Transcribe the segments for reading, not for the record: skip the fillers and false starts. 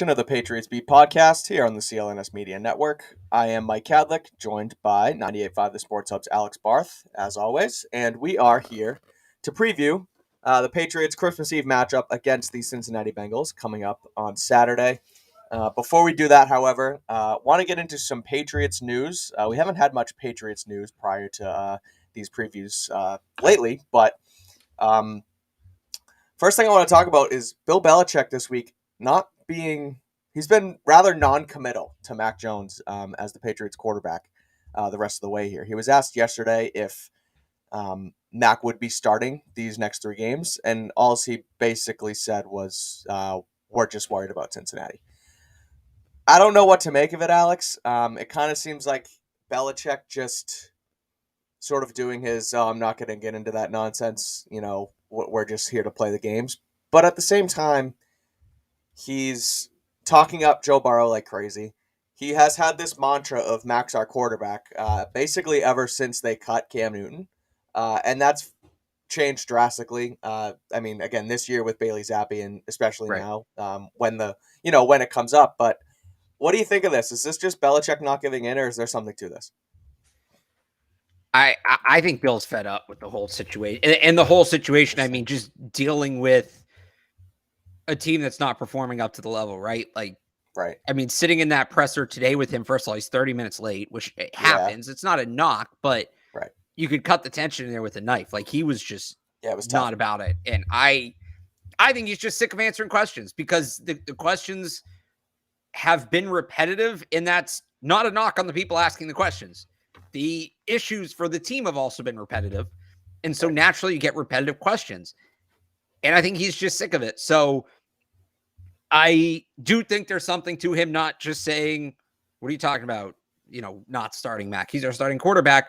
Of the Patriots Beat podcast here on the CLNS Media Network. I am Mike Kadlick, joined by 98.5 The Sports Hub's Alex Barth, as always, and we are here to preview the Patriots' Christmas Eve matchup against the Cincinnati Bengals coming up on Saturday. Before we do that, however, want to get into some Patriots news. We haven't had much Patriots news prior to these previews lately, but first thing I want to talk about is Bill Belichick this week he's been rather non-committal to Mac Jones as the Patriots quarterback the rest of the way here. He was asked yesterday if Mac would be starting these next three games, and all he basically said was, we're just worried about Cincinnati. I don't know what to make of it, Alex. It kind of seems like Belichick just sort of doing his, I'm not going to get into that nonsense, we're just here to play the games. But at the same time, he's talking up Joe Burrow like crazy. He has had this mantra of Mac's our quarterback basically ever since they cut Cam Newton. And that's changed drastically. Again, this year with Bailey Zappi and especially now when it comes up. But what do you think of this? Is this just Belichick not giving in, or is there something to this? I think Bill's fed up with the whole situation. And the whole situation, just dealing with a team that's not performing up to the level, right? Right. Sitting in that presser today with him, first of all, he's 30 minutes late, which happens. It's not a knock, but you could cut the tension in there with a knife. He was just it was not about it. And I think he's just sick of answering questions because the questions have been repetitive, and that's not a knock on the people asking the questions. The issues for the team have also been repetitive. And so naturally you get repetitive questions. And I think he's just sick of it. So I do think there's something to him not just saying, what are you talking about? Not starting Mac. He's our starting quarterback.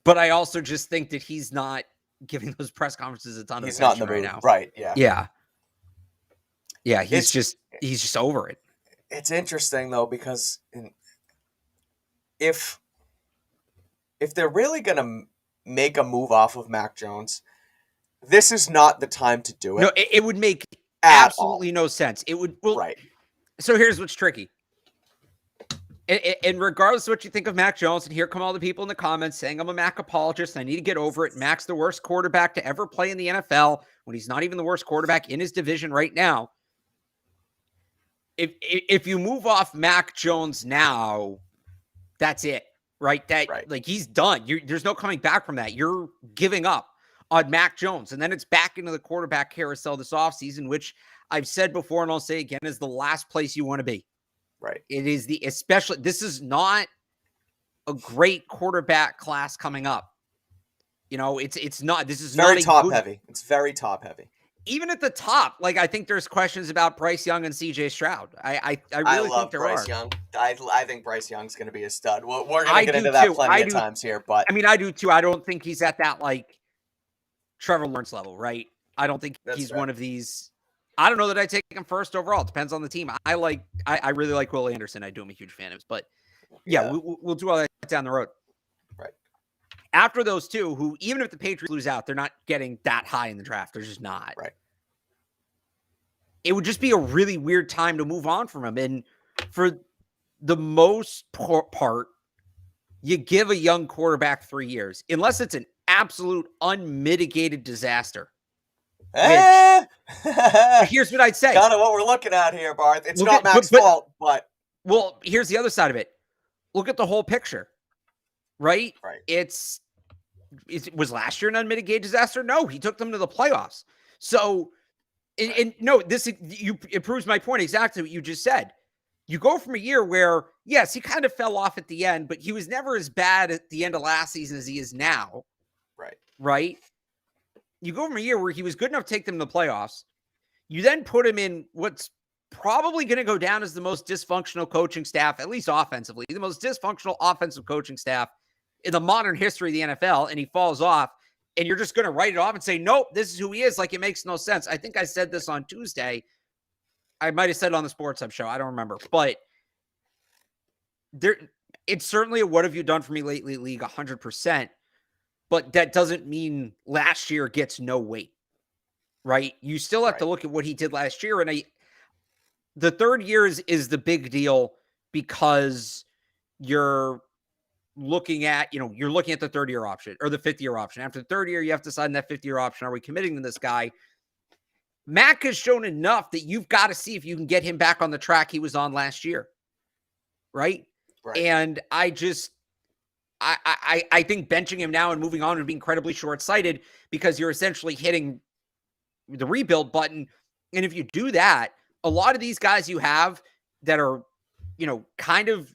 But I also just think that he's not giving those press conferences a ton of attention not in the right mood. now. Right, yeah. Yeah, he's just over it. It's interesting, though, because if they're really going to make a move off of Mac Jones, this is not the time to do it. No, it would make absolutely no sense. It would. Well, right. So here's what's tricky. And regardless of what you think of Mac Jones, and here come all the people in the comments saying I'm a Mac apologist, I need to get over it. Mac's the worst quarterback to ever play in the NFL when he's not even the worst quarterback in his division right now. If you move off Mac Jones now, that's it, right? He's done. There's no coming back from that. You're giving up on Mac Jones. And then it's back into the quarterback carousel this offseason, which I've said before and I'll say again is the last place you want to be. Right. It is this is not a great quarterback class coming up. It's not. This is very not top heavy. It's very top heavy. Even at the top, I think there's questions about Bryce Young and CJ Stroud. I really think there Bryce are. Young. I think Bryce Young's going to be a stud. We're going to get into that plenty of times here, but I do too. I don't think he's at that Trevor Lawrence level, right? I don't think he's one of these. I don't know that I take him first overall. It depends on the team. I really like Will Anderson. I do. I'm a huge fan of his, but we'll do all that down the road. Right. After those two, who even if the Patriots lose out, they're not getting that high in the draft. They're just not. Right. It would just be a really weird time to move on from him. And for the most part, you give a young quarterback 3 years, unless it's an absolute unmitigated disaster. Here's what I'd say. Kind of what we're looking at here, Barth. It's not Mac's fault, but... Well, here's the other side of it. Look at the whole picture, right? Right. Was last year an unmitigated disaster? No, he took them to the playoffs. So, and no, it proves my point exactly what you just said. You go from a year where, yes, he kind of fell off at the end, but he was never as bad at the end of last season as he is now. Right. Right? You go from a year where he was good enough to take them to the playoffs. You then put him in what's probably going to go down as the most dysfunctional coaching staff, at least offensively, the most dysfunctional offensive coaching staff in the modern history of the NFL, and he falls off, and you're just going to write it off and say, nope, this is who he is. It makes no sense. I think I said this on Tuesday. I might have said it on the Sports Hub show. I don't remember. But it's certainly a what have you done for me lately league 100%. But that doesn't mean last year gets no weight, right? You still have to look at what he did last year. And the third year is the big deal because you're looking at, you're looking at the third year option or the fifth year option. After the third year, you have to decide in that fifth year option, are we committing to this guy? Mac has shown enough that you've got to see if you can get him back on the track he was on last year. Right. Right. And I think benching him now and moving on would be incredibly short-sighted because you're essentially hitting the rebuild button. And if you do that, a lot of these guys you have that are, kind of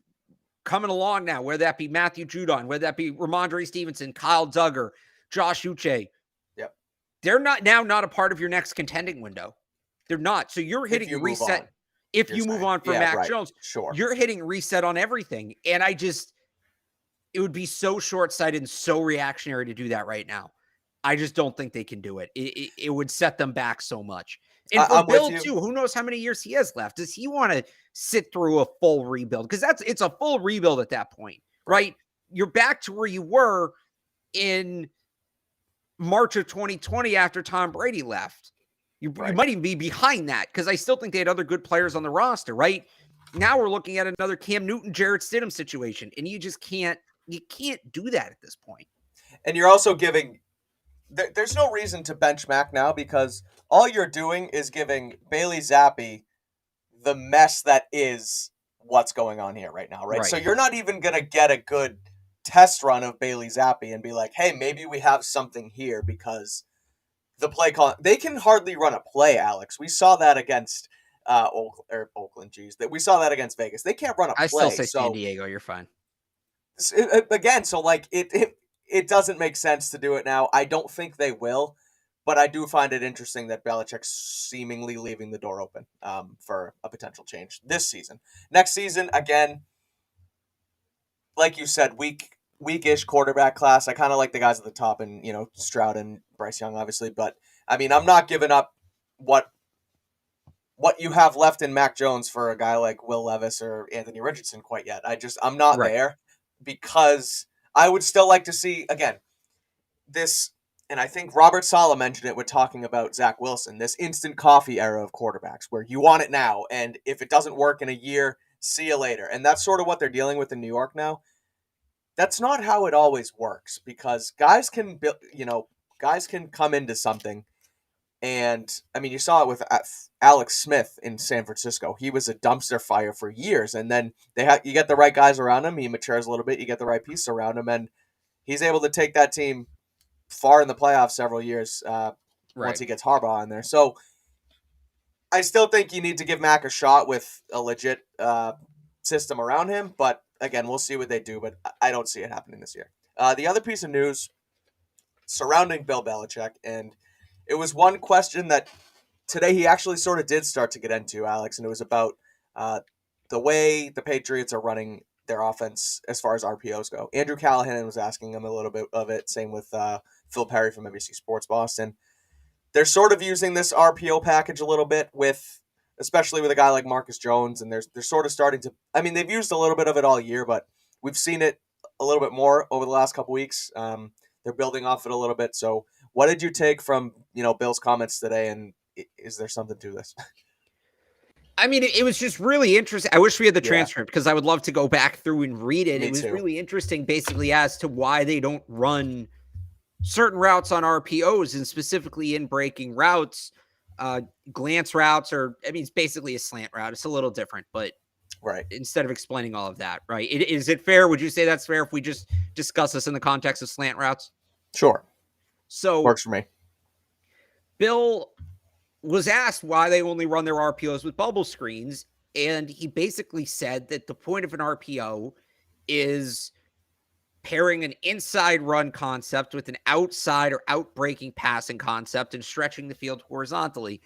coming along now, whether that be Matthew Judon, whether that be Ramondre Stevenson, Kyle Duggar, Josh Uche, Yep. they're not a part of your next contending window. They're not. So you're hitting reset. If you move on from Mac Jones, sure, you're hitting reset on everything. And it would be so short-sighted and so reactionary to do that right now. I just don't think they can do it. It would set them back so much. And for Bill, too, who knows how many years he has left? Does he want to sit through a full rebuild? Because it's a full rebuild at that point, right? You're back to where you were in March of 2020 after Tom Brady left. You might even be behind that because I still think they had other good players on the roster, right? Now we're looking at another Cam Newton, Jarrett Stidham situation, and you just can't do that at this point. And you're also giving there's no reason to bench Mac now because all you're doing is giving Bailey Zappi the mess that is what's going on here right now, right? So you're not even going to get a good test run of Bailey Zappi and be like, hey, maybe we have something here because the play call, they can hardly run a play, Alex. We saw that against Oakland, that we saw that against Vegas. They can't run a play. I still say San Diego, you're fine. Again, so like it doesn't make sense to do it now. I don't think they will, but I do find it interesting that Belichick's seemingly leaving the door open for a potential change this season. Next season, again, like you said, weak-ish quarterback class. I kind of like the guys at the top and, Stroud and Bryce Young, obviously. But, I mean, I'm not giving up what you have left in Mac Jones for a guy like Will Levis or Anthony Richardson quite yet. I'm not there because I would still like to see, again, this, and I think Robert Saleh mentioned it when talking about Zach Wilson, this instant coffee era of quarterbacks where you want it now, and if it doesn't work in a year, see you later. And that's sort of what they're dealing with in New York now. That's not how it always works because guys can come into something. And I mean, you saw it with Alex Smith in San Francisco. He was a dumpster fire for years, and then you get the right guys around him. He matures a little bit. You get the right pieces around him, and he's able to take that team far in the playoffs several years once he gets Harbaugh in there. So I still think you need to give Mac a shot with a legit system around him. But again, we'll see what they do. But I don't see it happening this year. The other piece of news surrounding Bill Belichick, and it was one question that today he actually sort of did start to get into, Alex, and it was about the way the Patriots are running their offense as far as RPOs go. Andrew Callahan was asking him a little bit of it, same with Phil Perry from NBC Sports Boston. They're sort of using this RPO package a little bit especially with a guy like Marcus Jones, and they're sort of starting to, I mean, they've used a little bit of it all year, but we've seen it a little bit more over the last couple weeks. They're building off it a little bit. So what did you take from, Bill's comments today, and is there something to this? I mean, it was just really interesting. I wish we had the transcript because I would love to go back through and read it. Me it was too. Really interesting basically as to why they don't run certain routes on RPOs and specifically in breaking routes, glance routes, it's basically a slant route. It's a little different, but instead of explaining all of that, right? Is it fair? Would you say that's fair if we just discuss this in the context of slant routes? Sure. So works for me. Bill was asked why they only run their RPOs with bubble screens, and he basically said that the point of an RPO is pairing an inside run concept with an outside or outbreaking passing concept and stretching the field horizontally.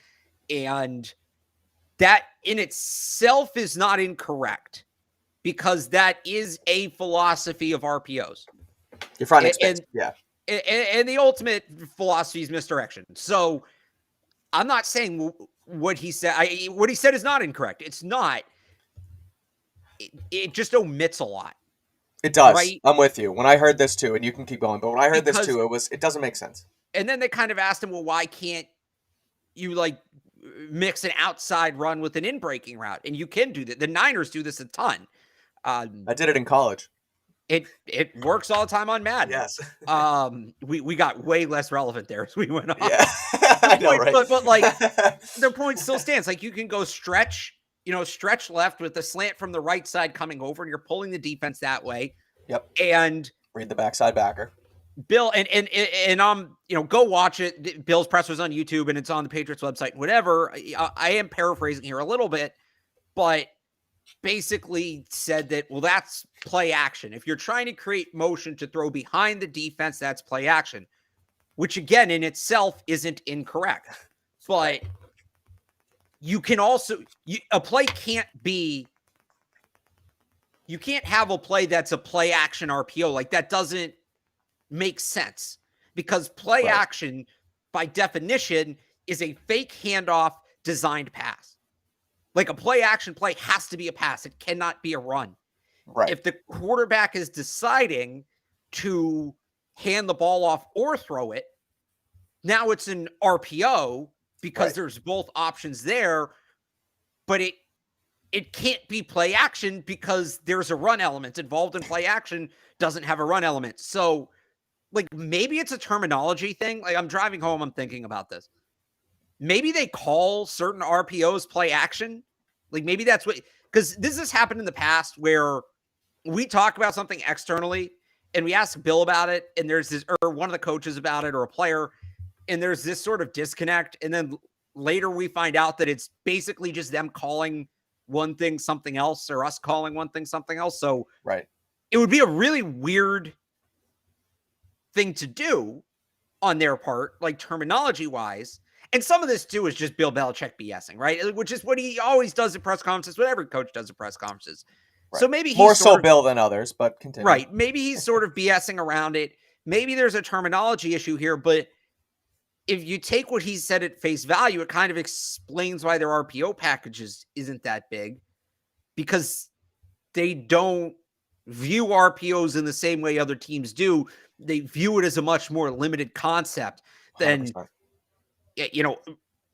And that in itself is not incorrect because that is a philosophy of RPOs. You're fine. And the ultimate philosophy is misdirection. So I'm not saying what he said. What he said is not incorrect. It's not. It just omits a lot. It does. Right? I'm with you. When I heard this too, and you can keep going, but when I heard this too, it doesn't make sense. And then they kind of asked him, well, why can't you mix an outside run with an in-breaking route, and you can do that. The Niners do this a ton. I did it in college. It works all the time on Madden. Yes. We got way less relevant there as we went on. Yeah, I know, right? But like their point still stands. Like you can go stretch left with the slant from the right side coming over, and you're pulling the defense that way. Yep. And read the backside backer. Bill and go watch it. Bill's press was on YouTube and it's on the Patriots website. Whatever. I am paraphrasing here a little bit, but basically said that, well, that's play action. If you're trying to create motion to throw behind the defense, that's play action, which again in itself isn't incorrect. But you can also, a play can't be, you can't have a play that's a play action RPO. Like that doesn't make sense because play action by definition is a fake handoff designed pass. Like a play action play has to be a pass. It cannot be a run. Right. If the quarterback is deciding to hand the ball off or throw it, now it's an RPO because there's both options there, but it can't be play action because there's a run element involved in play action doesn't have a run element. So like maybe it's a terminology thing. Like I'm driving home, I'm thinking about this. Maybe they call certain RPOs play action. Like maybe that's what, because this has happened in the past where we talk about something externally and we ask Bill about it and there's this, or one of the coaches about it or a player, and there's this sort of disconnect. And then later we find out that it's basically just them calling one thing something else or us calling one thing something else. So it would be a really weird thing to do on their part, like terminology wise. And some of this too is just Bill Belichick BSing, right? Which is what he always does at press conferences, what every coach does at press conferences. Right. So maybe he's more so Bill than others, but continue. Right. Maybe he's sort of BSing around it. Maybe there's a terminology issue here, but if you take what he said at face value, it kind of explains why their RPO packages isn't that big because they don't view RPOs in the same way other teams do. They view it as a much more limited concept than 100%.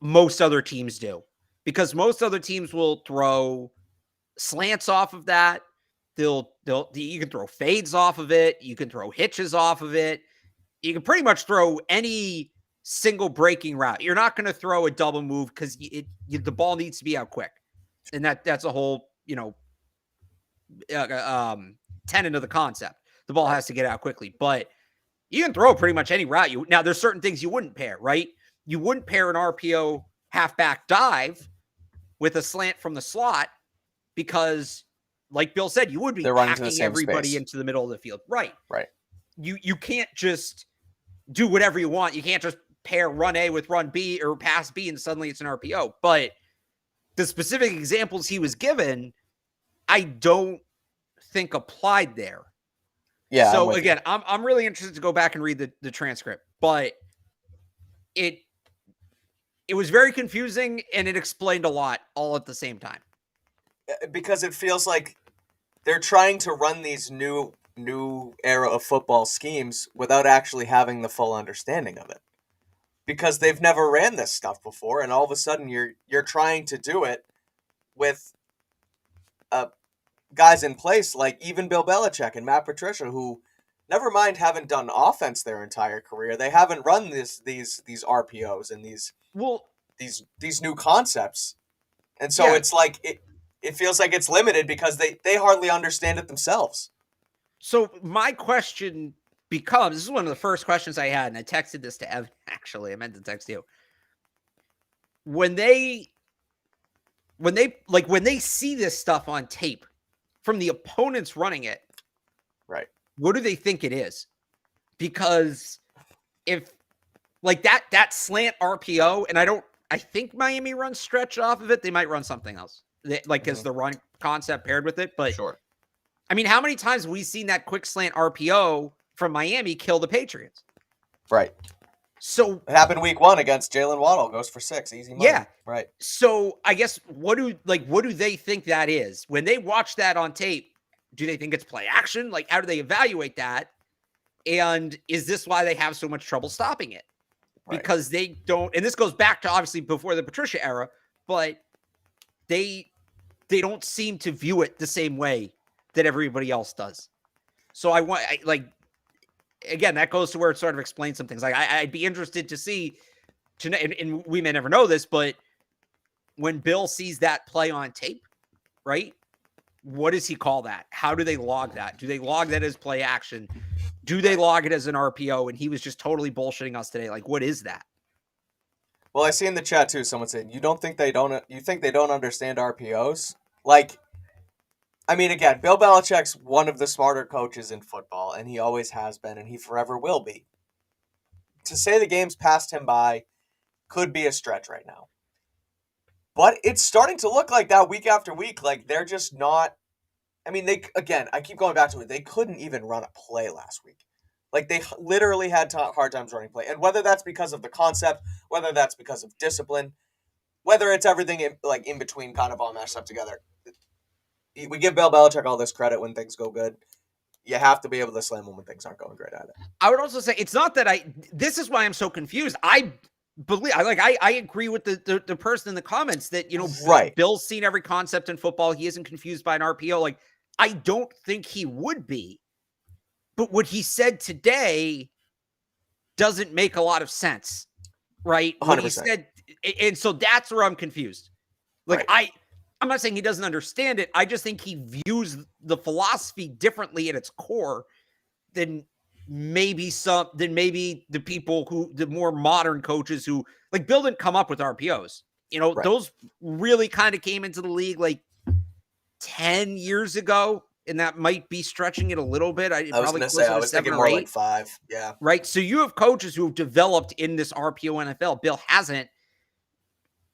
Most other teams do, because most other teams will throw slants off of that. You can throw fades off of it. You can throw hitches off of it. You can pretty much throw any single breaking route. You're not going to throw a double move because the ball needs to be out quick. And that's a whole, tenet of the concept. The ball has to get out quickly, but you can throw pretty much any route. Now there's certain things you wouldn't pair, right? You wouldn't pair an RPO halfback dive with a slant from the slot because, like Bill said, you would be packing everybody space into the middle of the field. Right. You can't just do whatever you want. You can't just pair run A with run B or pass B and suddenly it's an RPO. But the specific examples he was given, I don't think applied there. Yeah. So again, I'm really interested to go back and read the transcript, but it was very confusing and it explained a lot all at the same time. Because it feels like they're trying to run these new era of football schemes without actually having the full understanding of it. Because they've never ran this stuff before, and all of a sudden you're trying to do it with guys in place like even Bill Belichick and Matt Patricia, who never mind haven't done offense their entire career. They haven't run these RPOs and these new concepts. And so it's like it feels like it's limited because they hardly understand it themselves. So my question becomes, this is one of the first questions I had, and I texted this to Evan, actually. I meant to text you. When they see this stuff on tape from the opponents running it, right? What do they think it is? Because if like that slant RPO, and I think Miami runs stretch off of it. They might run something else, as the run concept paired with it. But sure. I mean, how many times have we seen that quick slant RPO from Miami kill the Patriots? Right. So it happened week 1 against Jalen Waddle. Goes for 6, easy money. Yeah. Right. So I guess what do they think that is when they watch that on tape? Do they think it's play action? Like, how do they evaluate that? And is this why they have so much trouble stopping it? Right. because they don't, and this goes back to obviously before the Patricia era, but they don't seem to view it the same way that everybody else does. So again, that goes to where it sort of explains some things. Like I'd be interested to see, and we may never know this, but when Bill sees that play on tape, right? What does he call that? How do they log that? Do they log that as play action? Do they log it as an RPO? And he was just totally bullshitting us today. Like, what is that? Well, I see in the chat too, someone saying, you think they don't understand RPOs? Like, I mean, again, Bill Belichick's one of the smarter coaches in football, and he always has been, and he forever will be. To say the game's passed him by could be a stretch right now. But it's starting to look like that week after week. Like, they're just not... I mean, I keep going back to it. They couldn't even run a play last week. Like, they literally had hard times running play. And whether that's because of the concept, whether that's because of discipline, whether it's everything in between kind of all mashed up together, we give Bill Belichick all this credit when things go good. You have to be able to slam them when things aren't going great either. I would also say it's not that this is why I'm so confused. I agree with the person in the comments that, right. Bill's seen every concept in football. He isn't confused by an RPO. Like, I don't think he would be. But what he said today doesn't make a lot of sense, right? 100%. What he said, and so that's where I'm confused. Like, right. I'm not saying he doesn't understand it. I just think he views the philosophy differently at its core than maybe the people the more modern coaches who, like, Bill didn't come up with RPOs. Right. Those really kind of came into the league like 10 years ago. And that might be stretching it a little bit. I was going to say, I was thinking more like 5. Yeah. Right. So you have coaches who have developed in this RPO NFL. Bill hasn't.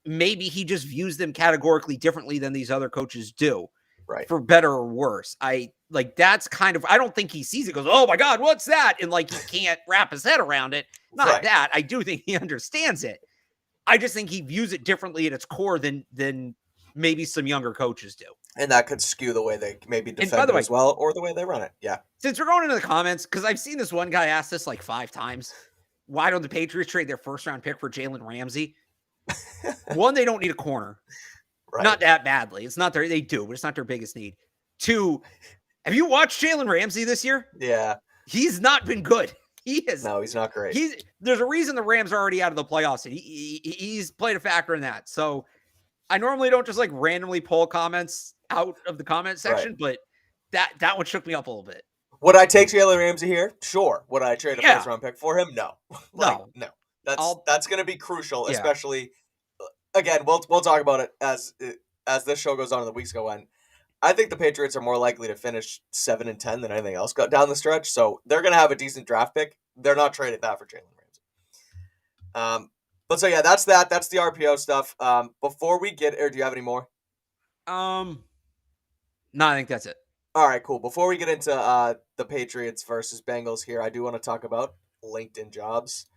Maybe he just views them categorically differently than these other coaches do. Right. For better or worse. That's kind of, I don't think he sees it, goes, oh my God, what's that? And like, he can't wrap his head around it. Not right. that. I do think he understands it. I just think he views it differently at its core than maybe some younger coaches do. And that could skew the way they maybe defend it as well, or the way they run it. Yeah. Since we're going into the comments, because I've seen this one guy ask this like 5 times. Why don't the Patriots trade their first-round pick for Jalen Ramsey? One, they don't need a corner. Right. Not that badly. It's not they do, but it's not their biggest need. 2, have you watched Jalen Ramsey this year? Yeah. He's not been good. No, he's not great. There's a reason the Rams are already out of the playoffs, and he's played a factor in that. So I normally don't just like randomly pull comments out of the comment section, right. But that one shook me up a little bit. Would I take Jalen Ramsey here? Sure. Would I trade a first round pick for him? No. No. That's going to be crucial, especially again, we'll talk about it as this show goes on and the weeks go on. I think the Patriots are more likely to finish 7-10 than anything else down the stretch, so they're going to have a decent draft pick. They're not trading that for Jalen Ramsey. But so yeah, that's that. That's the RPO stuff. Before we get, or do you have any more? No, I think that's it. All right, cool. Before we get into the Patriots versus Bengals here, I do want to talk about LinkedIn Jobs.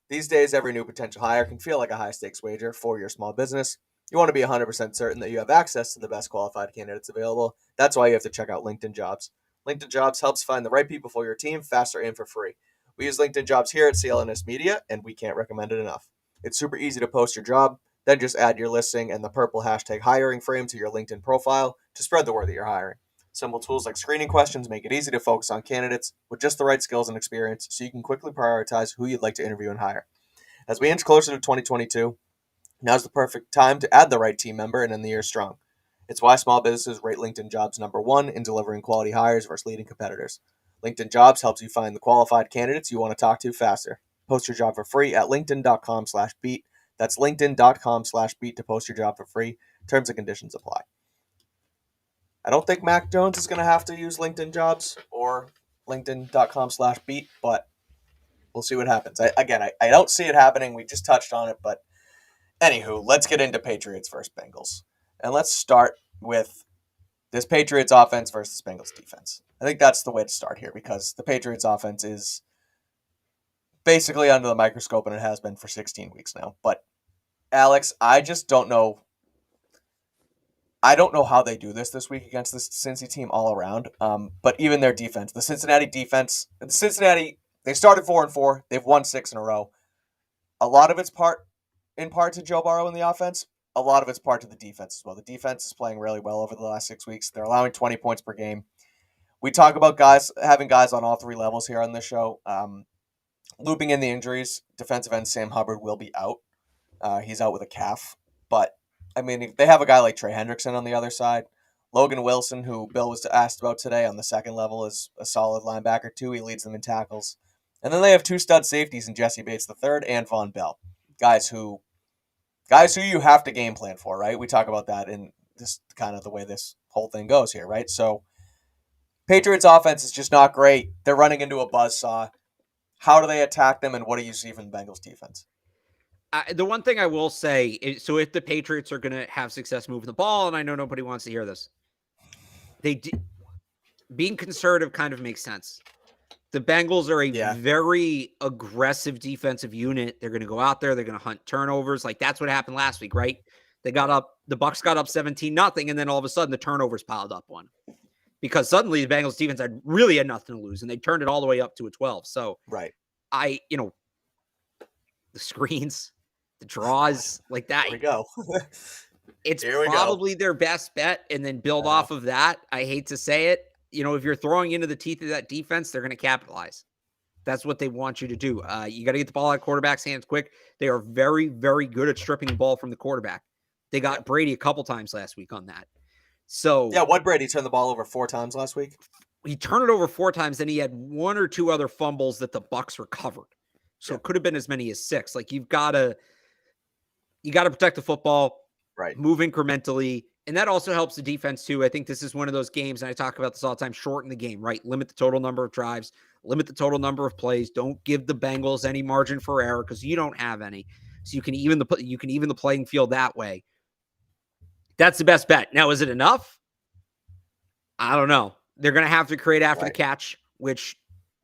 These days, every new potential hire can feel like a high-stakes wager for your small business. You want to be 100% certain that you have access to the best qualified candidates available. That's why you have to check out LinkedIn Jobs. LinkedIn Jobs helps find the right people for your team faster and for free. We use LinkedIn Jobs here at CLNS Media, and we can't recommend it enough. It's super easy to post your job, then just add your listing and the purple hashtag hiring frame to your LinkedIn profile to spread the word that you're hiring. Simple tools like screening questions make it easy to focus on candidates with just the right skills and experience so you can quickly prioritize who you'd like to interview and hire. As we inch closer to 2022, now's the perfect time to add the right team member and end the year strong. It's why small businesses rate LinkedIn Jobs #1 in delivering quality hires versus leading competitors. LinkedIn Jobs helps you find the qualified candidates you want to talk to faster. Post your job for free at linkedin.com/beat. That's linkedin.com/beat to post your job for free. Terms and conditions apply. I don't think Mac Jones is going to have to use LinkedIn Jobs or linkedin.com/beat, but we'll see what happens. I don't see it happening. We just touched on it, but anywho, let's get into Patriots versus Bengals. And let's start with this Patriots offense versus Bengals defense. I think that's the way to start here because the Patriots offense is basically under the microscope, and it has been for 16 weeks now. But, Alex, I just don't know. I don't know how they do this week against this Cincy team all around. But even their defense, the Cincinnati defense, they started 4-4. They've won 6 in a row. A lot of it's in part to Joe Burrow in the offense. A lot of it's part to the defense as well. The defense is playing really well over the last 6 weeks. They're allowing 20 points per game. We talk about having guys on all three levels here on this show. Looping in the injuries, defensive end Sam Hubbard will be out. He's out with a calf. But, I mean, they have a guy like Trey Hendrickson on the other side. Logan Wilson, who Bill was asked about today on the second level, is a solid linebacker, too. He leads them in tackles. And then they have two stud safeties in Jesse Bates III and Von Bell. Guys who you have to game plan for, right? We talk about that in this kind of the way this whole thing goes here, right? So, Patriots offense is just not great. They're running into a buzzsaw. How do they attack them, and what do you see from the Bengals defense? The one thing I will say is, so if the Patriots are going to have success moving the ball, and I know nobody wants to hear this, being conservative kind of makes sense. The Bengals are a very aggressive defensive unit. They're going to go out there. They're going to hunt turnovers. Like, that's what happened last week, right? The Bucs got up 17-0, and then all of a sudden the turnovers piled up one. Because suddenly the Bengals defense had nothing to lose, and they turned it all the way up to a 12. So, right. The screens, the draws, like that. Here we go. It's probably their best bet, and then build off of that. I hate to say it. If you're throwing into the teeth of that defense, they're going to capitalize. That's what they want you to do. You got to get the ball out of quarterback's hands quick. They are very, very good at stripping the ball from the quarterback. They got Brady a couple times last week on that. So what Brady turned the ball over 4 times last week? He turned it over 4 times, then he had 1 or 2 other fumbles that the Bucs recovered. So it could have been as many as 6. Like, you got to protect the football, right? Move incrementally. And that also helps the defense too. I think this is one of those games, and I talk about this all the time, shorten the game, right? Limit the total number of drives, limit the total number of plays. Don't give the Bengals any margin for error, because you don't have any. So you can even the playing field that way. That's the best bet. Now, is it enough? I don't know. They're going to have to create after the catch, which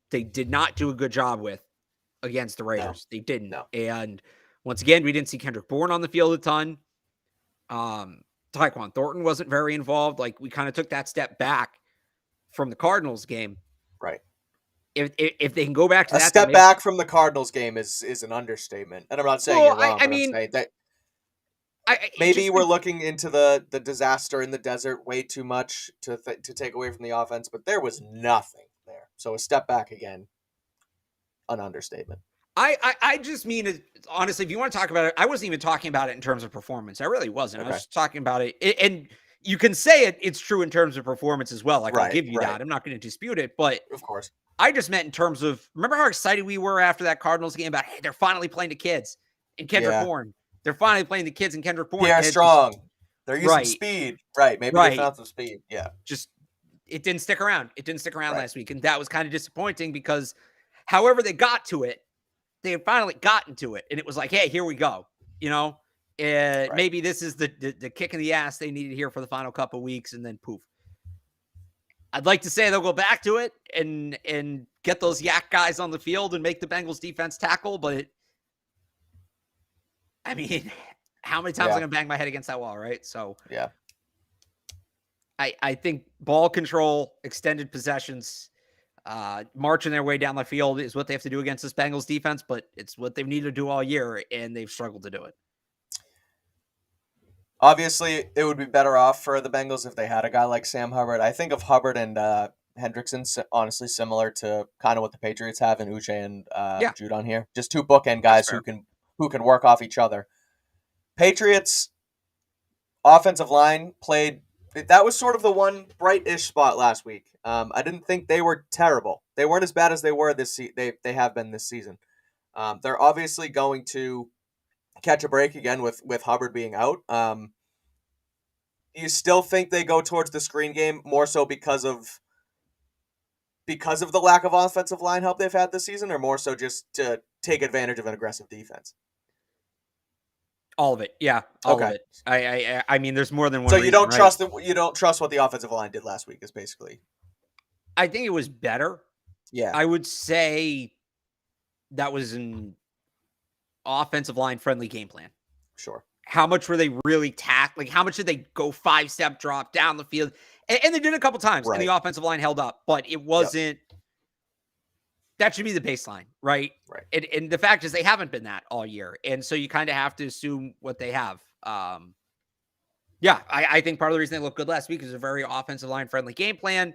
they did not do a good job with against the Raiders. No. They didn't. No. And once again, we didn't see Kendrick Bourne on the field a ton. Tyquan Thornton wasn't very involved. Like, we kind of took that step back from the Cardinals game. Right. If they can go back to that. A step back from the Cardinals game is an understatement. And I'm not saying you're wrong, I mean, I'm saying that maybe we're looking into the disaster in the desert way too much to take away from the offense, but there was nothing there. So a step back again, an understatement. I just mean, honestly, if you want to talk about it, I wasn't even talking about it in terms of performance. I really wasn't. Okay. I was just talking about it. And you can say it's true in terms of performance as well. Like, I'll give you that. I'm not going to dispute it. But of course, I just meant in terms of, remember how excited we were after that Cardinals game about, hey, they're finally playing the kids and Kendrick Bourne. They're finally playing the kids and Kendrick Bourne. Pierre Strong. They're using speed. Right. Maybe they found some speed. Yeah. Just, it didn't stick around. It didn't stick around last week. And that was kind of disappointing, because however they got to it, they had finally gotten to it, and it was like, hey, here we go. Maybe this is the kick in the ass they needed here for the final couple of weeks, and then poof. I'd like to say they'll go back to it and get those yak guys on the field and make the Bengals defense tackle, but I mean, how many times am I going to bang my head against that wall, right? So I think ball control, extended possessions, marching their way down the field is what they have to do against this Bengals defense, but it's what they've needed to do all year, and they've struggled to do it. Obviously, it would be better off for the Bengals if they had a guy like Sam Hubbard. I think of Hubbard and Hendrickson, honestly, similar to kind of what the Patriots have in Uche and Judon here. Just 2 bookend guys who can work off each other. Patriots offensive line played. That was sort of the one bright-ish spot last week. I didn't think they were terrible. They weren't as bad as they were this season. They have been this season. They're obviously going to catch a break again with Hubbard being out. You still think they go towards the screen game more so because of the lack of offensive line help they've had this season, or more so just to take advantage of an aggressive defense? All of it, yeah. All of it. I mean, there's more than one. So you don't trust you don't trust what the offensive line did last week, is basically. I think it was better. Yeah, I would say that was an offensive line friendly game plan. Sure. How much were they really like, how much did they go 5-step drop down the field? And they did it a couple times, and the offensive line held up, but it wasn't. That should be the baseline, right? Right. And the fact is they haven't been that all year. And so you kind of have to assume what they have. I think part of the reason they looked good last week is a very offensive line friendly game plan.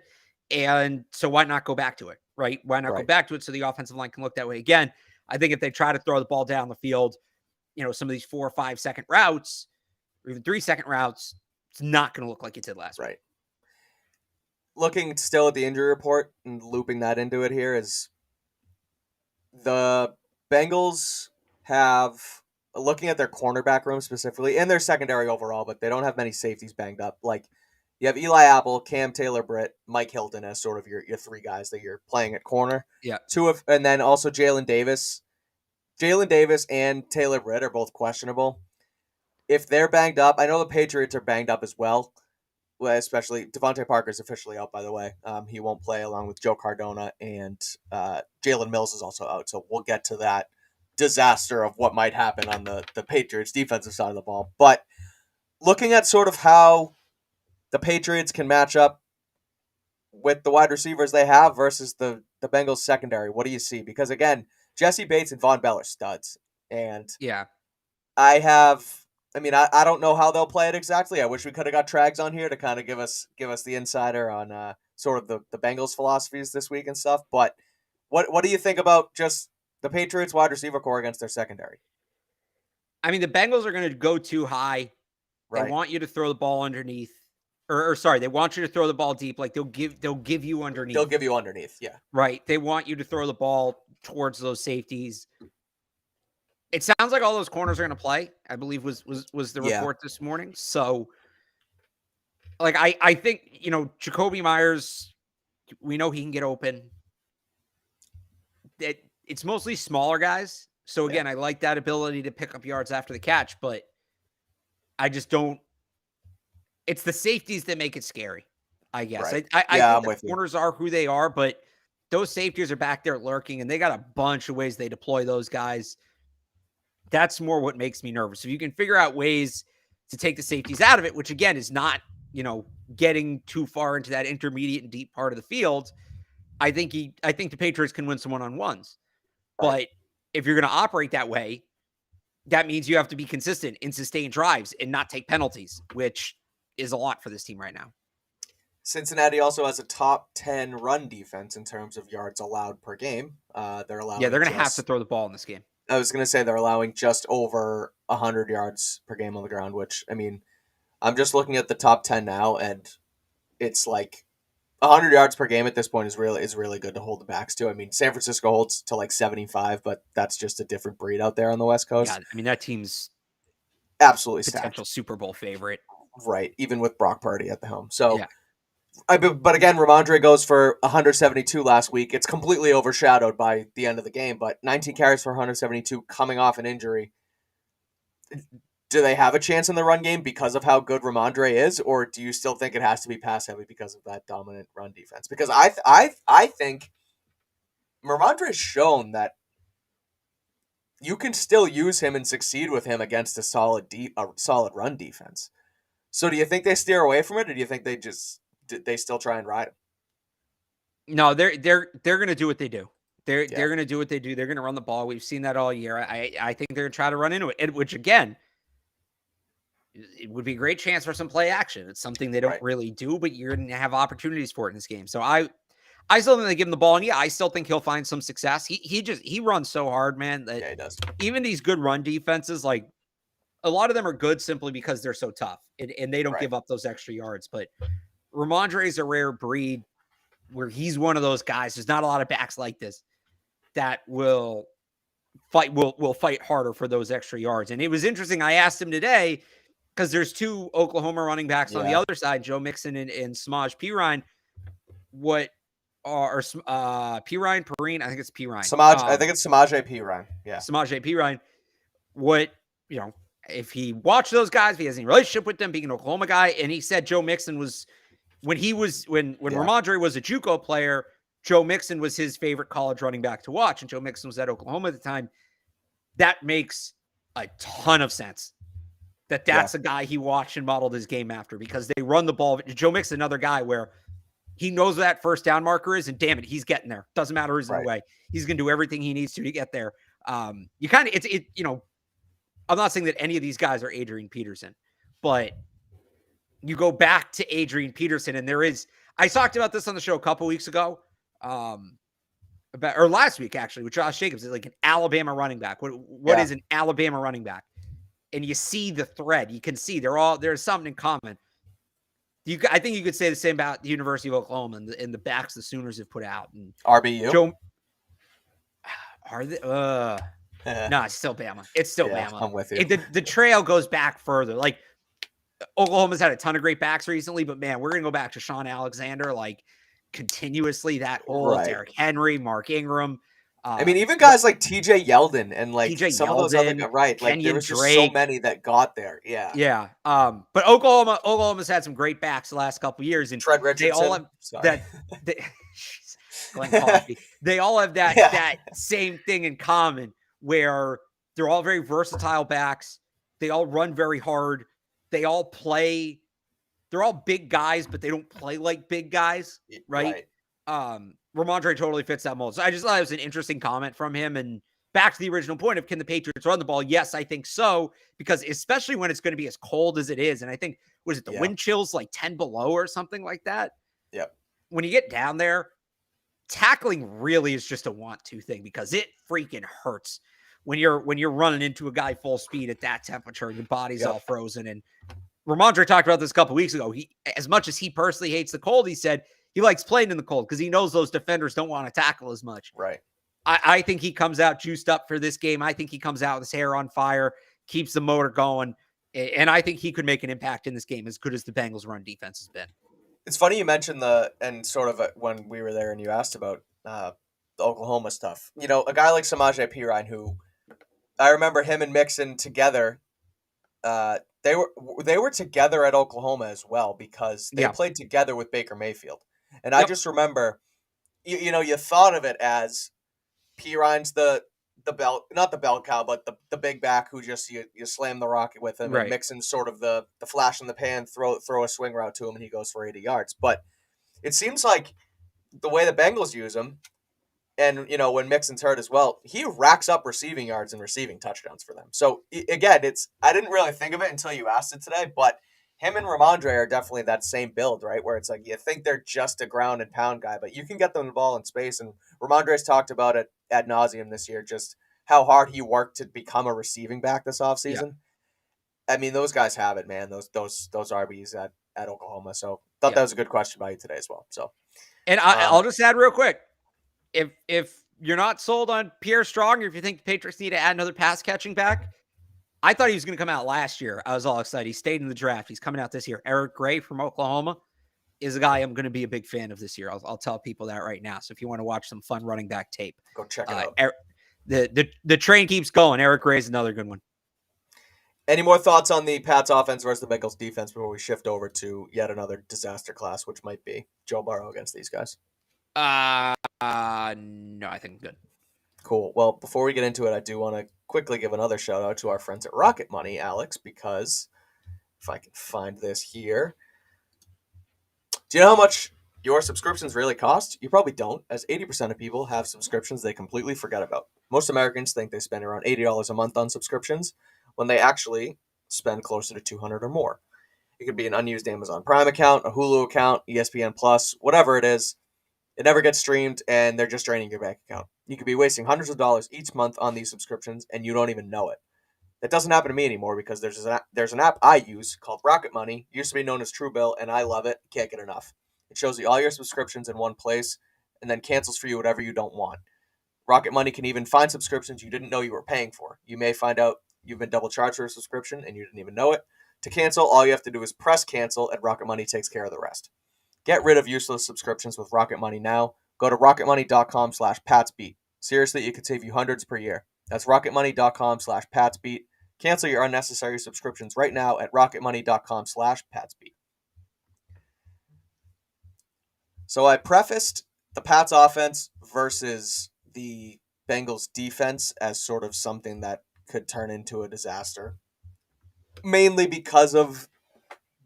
And so why not go back to it, right? Why not go Right. back to it so the offensive line can look that way again? I think if they try to throw the ball down the field, some of these 4 or 5 second routes or even 3 second routes, it's not going to look like it did last week. Right. Looking still at the injury report and looping that into it here is the Bengals have, looking at their cornerback room specifically and their secondary overall, but they don't have many safeties banged up. Like, you have Eli Apple, Cam Taylor-Britt, Mike Hilton as sort of your 3 guys that you're playing at corner. Yeah. And then also Jalen Davis. Jalen Davis and Taylor-Britt are both questionable. If they're banged up, I know the Patriots are banged up as well. Especially Devontae Parker's officially out, by the way. He won't play along with Joe Cardona, and Jalen Mills is also out. So we'll get to that disaster of what might happen on the Patriots defensive side of the ball. But looking at sort of how the Patriots can match up with the wide receivers they have versus the Bengals secondary, what do you see? Because again, Jesse Bates and Von Bell are studs. And yeah, I don't know how they'll play it exactly. I wish we could have got Trags on here to kind of give us the insider on sort of the Bengals philosophies this week and stuff. But what do you think about just the Patriots wide receiver core against their secondary? I mean, the Bengals are going to go too high. They want you to throw the ball underneath. Or sorry, they want you to throw the ball deep. Like they'll give you underneath. They'll give you underneath, yeah. Right. They want you to throw the ball towards those safeties. It sounds like all those corners are going to play, I believe was the report this morning. So, like, I think, Jacoby Myers, we know he can get open. It's mostly smaller guys. So, again, I like that ability to pick up yards after the catch, but I just don't. It's the safeties that make it scary, I guess. Right. I think the corners are who they are, but those safeties are back there lurking, and they got a bunch of ways they deploy those guys. That's more what makes me nervous. If you can figure out ways to take the safeties out of it, which again is not, getting too far into that intermediate and deep part of the field, I think the Patriots can win some one-on-ones. Right. But if you're going to operate that way, that means you have to be consistent in sustained drives and not take penalties, which is a lot for this team right now. Cincinnati also has a top 10 run defense in terms of yards allowed per game. They're going to have to throw the ball in this game. I was going to say they're allowing just over 100 yards per game on the ground, which, I mean, I'm just looking at the top 10 now, and it's like 100 yards per game at this point is really good to hold the backs to. I mean, San Francisco holds to like 75, but that's just a different breed out there on the West Coast. Yeah, I mean, that team's absolutely potential stacked. Super Bowl favorite. Right, even with Brock Purdy at the helm. So, but again, Ramondre goes for 172 last week. It's completely overshadowed by the end of the game, but 19 carries for 172 coming off an injury. Do they have a chance in the run game because of how good Ramondre is, or do you still think it has to be pass heavy because of that dominant run defense? Because I think Ramondre has shown that you can still use him and succeed with him against a solid run defense. So do you think they steer away from it, or do you think they still try and ride him? No, they're going to do what they do. They're going to do what they do. They're going to run the ball. We've seen that all year. I think they're going to try to run into it, which again, it would be a great chance for some play action. It's something they don't really do, but you're going to have opportunities for it in this game. So I still think they give him the ball, and I still think he'll find some success. He runs so hard, man. That he does. Even these good run defenses, like a lot of them are good simply because they're so tough and they don't give up those extra yards. But Ramondre is a rare breed where he's one of those guys. There's not a lot of backs like this that will fight harder for those extra yards. And it was interesting. I asked him today, because there's 2 Oklahoma running backs on the other side, Joe Mixon and Samaj Perine. What are Perine? I think it's Perine. I think it's Samaje Perine. Yeah. Samaje Perine. What, if he watched those guys, if he has any relationship with them, being an Oklahoma guy, and he said Joe Mixon was, when Ramondre was a JUCO player, Joe Mixon was his favorite college running back to watch, and Joe Mixon was at Oklahoma at the time. That makes a ton of sense. That's a guy he watched and modeled his game after, because they run the ball. Joe Mixon, another guy where he knows what that first down marker is, and damn it, he's getting there. Doesn't matter who's in the Right. way. He's going to do everything he needs to get there. You kind of, I'm not saying that any of these guys are Adrian Peterson, but you go back to Adrian Peterson, and I talked about this on the show a couple weeks ago, or last week actually, with Josh Jacobs. Is like an Alabama running back. What is an Alabama running back? And you see the thread. You can see there's something in common. I think you could say the same about the University of Oklahoma and the backs the Sooners have put out. And RBU? Are they? No, it's still Bama. It's still Bama. I'm with you. The trail goes back further. Like, Oklahoma's had a ton of great backs recently, but man, we're going to go back to Sean Alexander, like, continuously. That whole Derrick Henry, Mark Ingram. I mean, even guys like TJ Yeldon and like some of those other guys, right? Like, there was just so many that got there. Yeah. Yeah. But Oklahoma's had some great backs the last couple of years, and Trent Richardson. They all have Glenn Coffey. They all have that same thing in common, where they're all very versatile backs. They all run very hard. They all play. They're all big guys, but they don't play like big guys, right? Ramondre totally fits that mold. So I just thought it was an interesting comment from him. And back to the original point of, can the Patriots run the ball? Yes, I think so, because especially when it's going to be as cold as it is. And I think, was it the wind chills like 10 below or something like that? Yep. When you get down there, tackling really is just a want-to thing, because it freaking hurts when you're running into a guy full speed at that temperature. Your body's all frozen. And Ramondre talked about this a couple weeks ago. As much as he personally hates the cold, he said he likes playing in the cold because he knows those defenders don't want to tackle as much. Right. I think he comes out juiced up for this game. I think he comes out with his hair on fire, keeps the motor going, and I think he could make an impact in this game, as good as the Bengals' run defense has been. It's funny you mentioned when we were there and you asked about the Oklahoma stuff. You know, a guy like Samaje Perine, who I remember him and Mixon together. They were together at Oklahoma as well, because they played together with Baker Mayfield. And I just remember, you thought of it as Perine's the bell, not the bell cow, but the big back who just you slam the rocket with him, and Mixon's sort of the flash in the pan, throw a swing route to him, and he goes for 80 yards. But it seems like the way the Bengals use him, and when Mixon's hurt as well, he racks up receiving yards and receiving touchdowns for them. So again, I didn't really think of it until you asked it today, but him and Ramondre are definitely that same build, right? Where it's like you think they're just a ground and pound guy, but you can get them the ball in space. And Ramondre's talked about it ad nauseum this year, just how hard he worked to become a receiving back this offseason. Yeah. I mean, those guys have it, man. Those RBs at Oklahoma. So thought that was a good question by you today as well. So, and I'll just add real quick, if you're not sold on Pierre Strong, or if you think the Patriots need to add another pass catching back, I thought he was going to come out last year. I was all excited. He stayed in the draft. He's coming out this year. Eric Gray from Oklahoma is a guy I'm going to be a big fan of this year. I'll tell people that right now. So if you want to watch some fun running back tape, go check it out. The train keeps going. Eric Gray is another good one. Any more thoughts on the Pats offense versus the Bengals defense before we shift over to yet another disaster class, which might be Joe Burrow against these guys? No, I think I'm good. Cool. Well, before we get into it, I do want to quickly give another shout out to our friends at Rocket Money, Alex, because if I can find this here. Do you know how much your subscriptions really cost? You probably don't, as 80% of people have subscriptions they completely forget about. Most Americans think they spend around $80 a month on subscriptions, when they actually spend closer to $200 or more. It could be an unused Amazon Prime account, a Hulu account, ESPN Plus, whatever it is. It never gets streamed, and they're just draining your bank account. You could be wasting hundreds of dollars each month on these subscriptions, and you don't even know it. That doesn't happen to me anymore, because there's an app I use called Rocket Money. It used to be known as Truebill, and I love it. Can't get enough. It shows you all your subscriptions in one place, and then cancels for you whatever you don't want. Rocket Money can even find subscriptions you didn't know you were paying for. You may find out you've been double charged for a subscription, and you didn't even know it. To cancel, all you have to do is press cancel, and Rocket Money takes care of the rest. Get rid of useless subscriptions with Rocket Money now. Go to rocketmoney.com/PatsBeat. Seriously, it could save you hundreds per year. That's rocketmoney.com/PatsBeat. Cancel your unnecessary subscriptions right now at rocketmoney.com/PatsBeat. So I prefaced the Pats offense versus the Bengals defense as sort of something that could turn into a disaster, mainly because of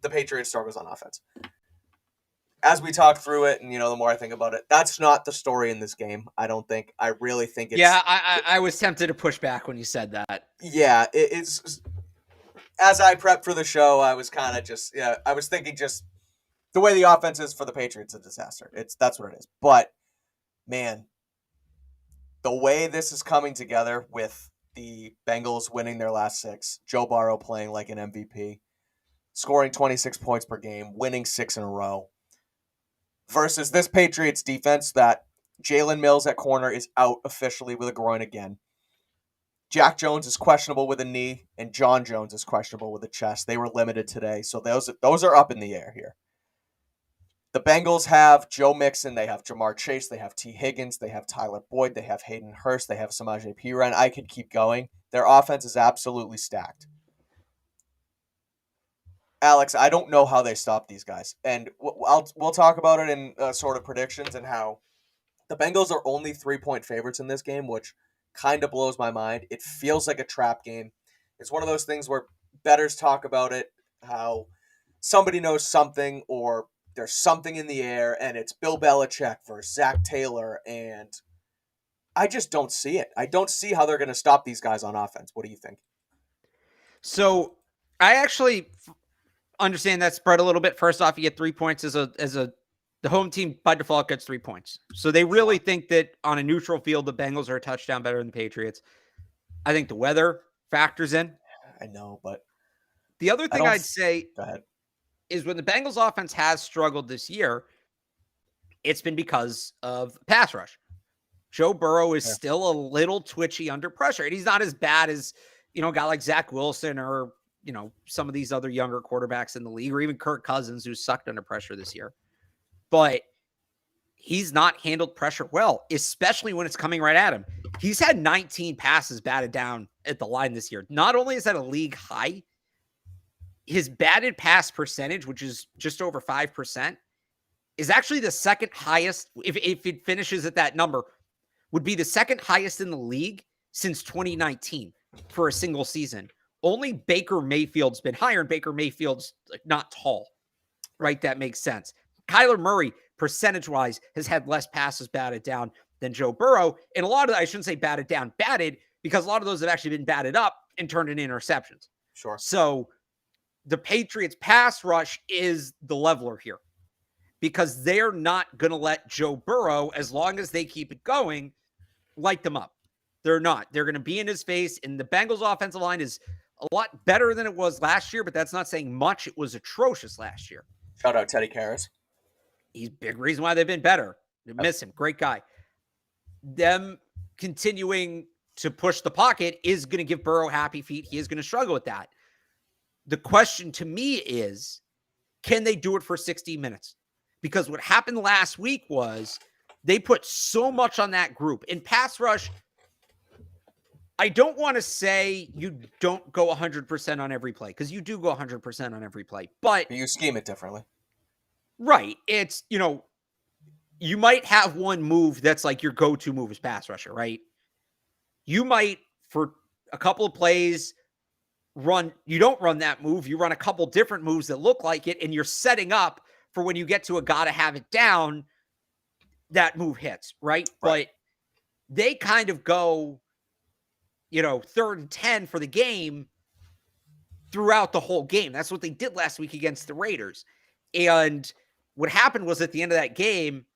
the Patriots' struggles on offense. as we talk through it, and the more I think about it, that's not the story in this game. I don't think. I really think it's. Yeah, I was tempted to push back when you said that. Yeah, it's. As I prepped for the show, I was kind of just I was thinking just the way the offense is for the Patriots, a disaster. That's what it is. But man, the way this is coming together with the Bengals winning their last 6, Joe Burrow playing like an MVP, scoring 26 points per game, winning 6 in a row, versus this Patriots defense that Jalen Mills at corner is out officially with a groin again. Jack Jones is questionable with a knee, and John Jones is questionable with a chest. They were limited today, so those are up in the air here. The Bengals have Joe Mixon, they have Jamar Chase, they have T. Higgins, they have Tyler Boyd, they have Hayden Hurst, they have Samaje Perine. I could keep going. Their offense is absolutely stacked. Alex, I don't know how they stop these guys, and we'll talk about it in sort of predictions and how the Bengals are only 3-point favorites in this game, which kind of blows my mind. It feels like a trap game. It's one of those things where bettors talk about it, how somebody knows something or there's something in the air, and it's Bill Belichick versus Zach Taylor, and I just don't see it. I don't see how they're going to stop these guys on offense. What do you think? So I actually understand that spread a little bit. First off, you get 3 points the home team by default gets 3 points. So they really think that on a neutral field, the Bengals are a touchdown better than the Patriots. I think the weather factors in. I know, but the other thing I'd say go ahead. Is when the Bengals offense has struggled this year, it's been because of pass rush. Joe Burrow is still a little twitchy under pressure, and he's not as bad as, a guy like Zach Wilson or, some of these other younger quarterbacks in the league, or even Kirk Cousins, who sucked under pressure this year. But he's not handled pressure well, especially when it's coming right at him. He's had 19 passes batted down at the line this year. Not only is that a league high, his batted pass percentage, which is just over 5%, is actually the second highest. If it finishes at that number, would be the second highest in the league since 2019 for a single season. Only Baker Mayfield's been higher, and Baker Mayfield's not tall, right? That makes sense. Kyler Murray, percentage-wise, has had less passes batted down than Joe Burrow. And a lot of, I shouldn't say batted down, batted, because a lot of those have actually been batted up and turned into interceptions. Sure. So the Patriots pass rush is the leveler here, because they're not going to let Joe Burrow, as long as they keep it going, light them up. They're not. They're going to be in his face, and the Bengals offensive line is a lot better than it was last year, but that's not saying much. It was atrocious last year. Shout out Teddy Karras. He's a big reason why they've been better. They miss him. Great guy. Them continuing to push the pocket is going to give Burrow happy feet. He is going to struggle with that. The question to me is, can they do it for 60 minutes? Because what happened last week was they put so much on that group. In pass rush, I don't want to say you don't go 100% on every play, because you do go 100% on every play. But you scheme it differently. Right. It's, you might have one move that's like your go-to move as pass rusher, right? You might, for a couple of plays, you don't run that move. You run a couple different moves that look like it, and you're setting up for when you get to a gotta have it down, that move hits, right? But they kind of go, 3rd and 10 for the game throughout the whole game. That's what they did last week against the Raiders. And what happened was at the end of that game,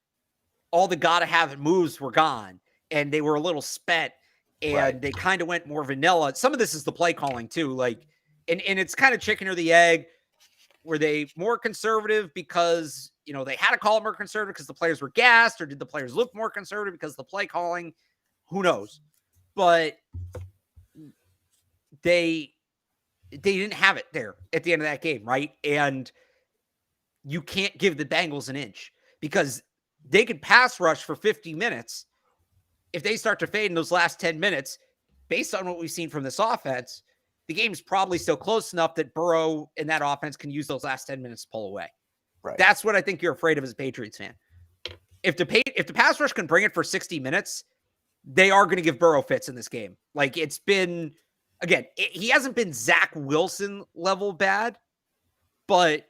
all the gotta have it moves were gone, and they were a little spent, and they kind of went more vanilla. Some of this is the play calling too. And it's kind of chicken or the egg. Were they more conservative because, they had to call it more conservative because the players were gassed, or did the players look more conservative because of the play calling? Who knows? But they didn't have it there at the end of that game, right? And you can't give the Bengals an inch, because they could pass rush for 50 minutes. If they start to fade in those last 10 minutes, based on what we've seen from this offense, the game's probably still close enough that Burrow and that offense can use those last 10 minutes to pull away. Right. That's what I think you're afraid of as a Patriots fan. If the pass rush can bring it for 60 minutes, they are going to give Burrow fits in this game. It's been, again, he hasn't been Zach Wilson level bad, but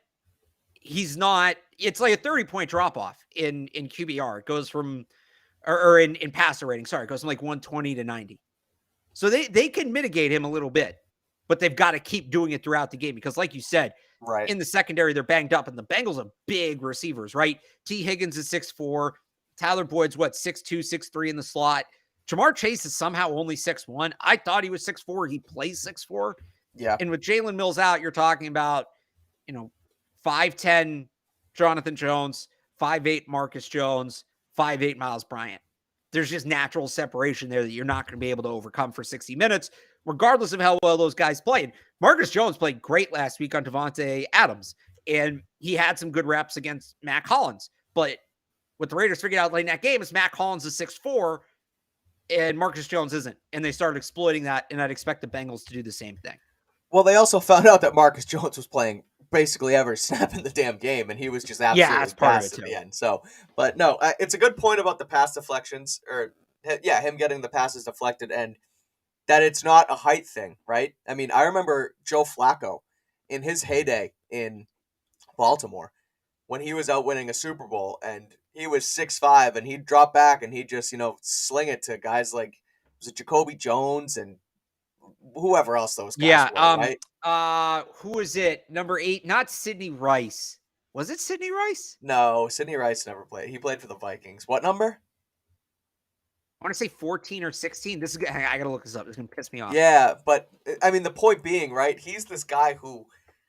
he's not. It's like a 30-point drop off in QBR. It goes from or in passer rating. Sorry, it goes from like 120 to 90. So they can mitigate him a little bit, but they've got to keep doing it throughout the game because, like you said, Right. in the secondary, they're banged up, and the Bengals are big receivers, right? T. Higgins is 6'4". Tyler Boyd's, 6'2", 6'3" in the slot. Jamar Chase is somehow only 6'1". I thought he was 6'4". He plays 6'4". Yeah. And with Jalen Mills out, you're talking about, 5'10" Jonathan Jones, 5'8" Marcus Jones, 5'8" Miles Bryant. There's just natural separation there that you're not going to be able to overcome for 60 minutes, regardless of how well those guys played. Marcus Jones played great last week on Devontae Adams, and he had some good reps against Mac Hollins. But what the Raiders figured out late in that game is Mac Hollins is 6'4", and Marcus Jones isn't. And they started exploiting that, and I'd expect the Bengals to do the same thing. Well, they also found out that Marcus Jones was playing basically every snap in the damn game, and he was just absolutely gassed at the end. So, but no, it's a good point about the pass deflections, or him getting the passes deflected, and that it's not a height thing, right? I mean, I remember Joe Flacco in his heyday in Baltimore when he was out winning a Super Bowl, and he was 6'5", and he'd drop back and he'd just sling it to guys like, was it Jacoby Jones and whoever else those guys were, right? Who is it? Number 8, not Sidney Rice. Was it Sidney Rice? No, Sidney Rice never played. He played for the Vikings. What number? I want to say 14 or 16. I gotta look this up. It's gonna piss me off. Yeah, but I mean the point being, right? He's this guy who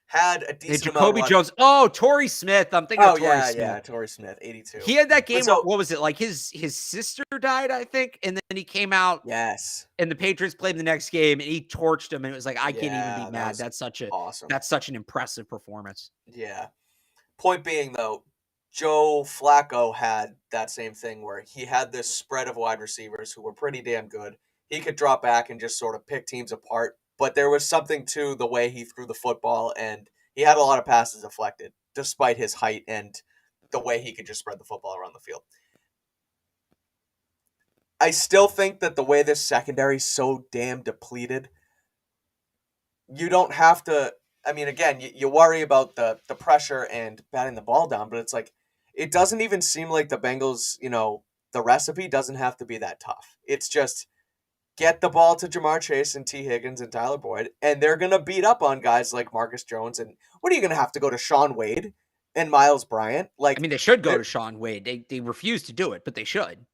had a decent amount. Jacoby Jones. Oh, Torrey Smith. I'm thinking of Torrey Smith. Yeah, Torrey Smith, 82. He had that game. What was it? Like his sister died, I think, and then he came out. Yes. And the Patriots played him the next game, and he torched him, and it was like, I can't even be mad. That's such an impressive performance. Yeah. Point being, though, Joe Flacco had that same thing where he had this spread of wide receivers who were pretty damn good. He could drop back and just sort of pick teams apart, but there was something to the way he threw the football, and he had a lot of passes deflected, despite his height and the way he could just spread the football around the field. I still think that the way this secondary is so damn depleted, you don't have to. I mean, again, you worry about the pressure and batting the ball down, but it's like, it doesn't even seem like the Bengals, the recipe doesn't have to be that tough. It's just get the ball to Jamar Chase and T. Higgins and Tyler Boyd, and they're going to beat up on guys like Marcus Jones. And what are you going to have to go to Shaun Wade and Miles Bryant? Like, I mean, they should go to Shaun Wade. They refuse to do it, but they should.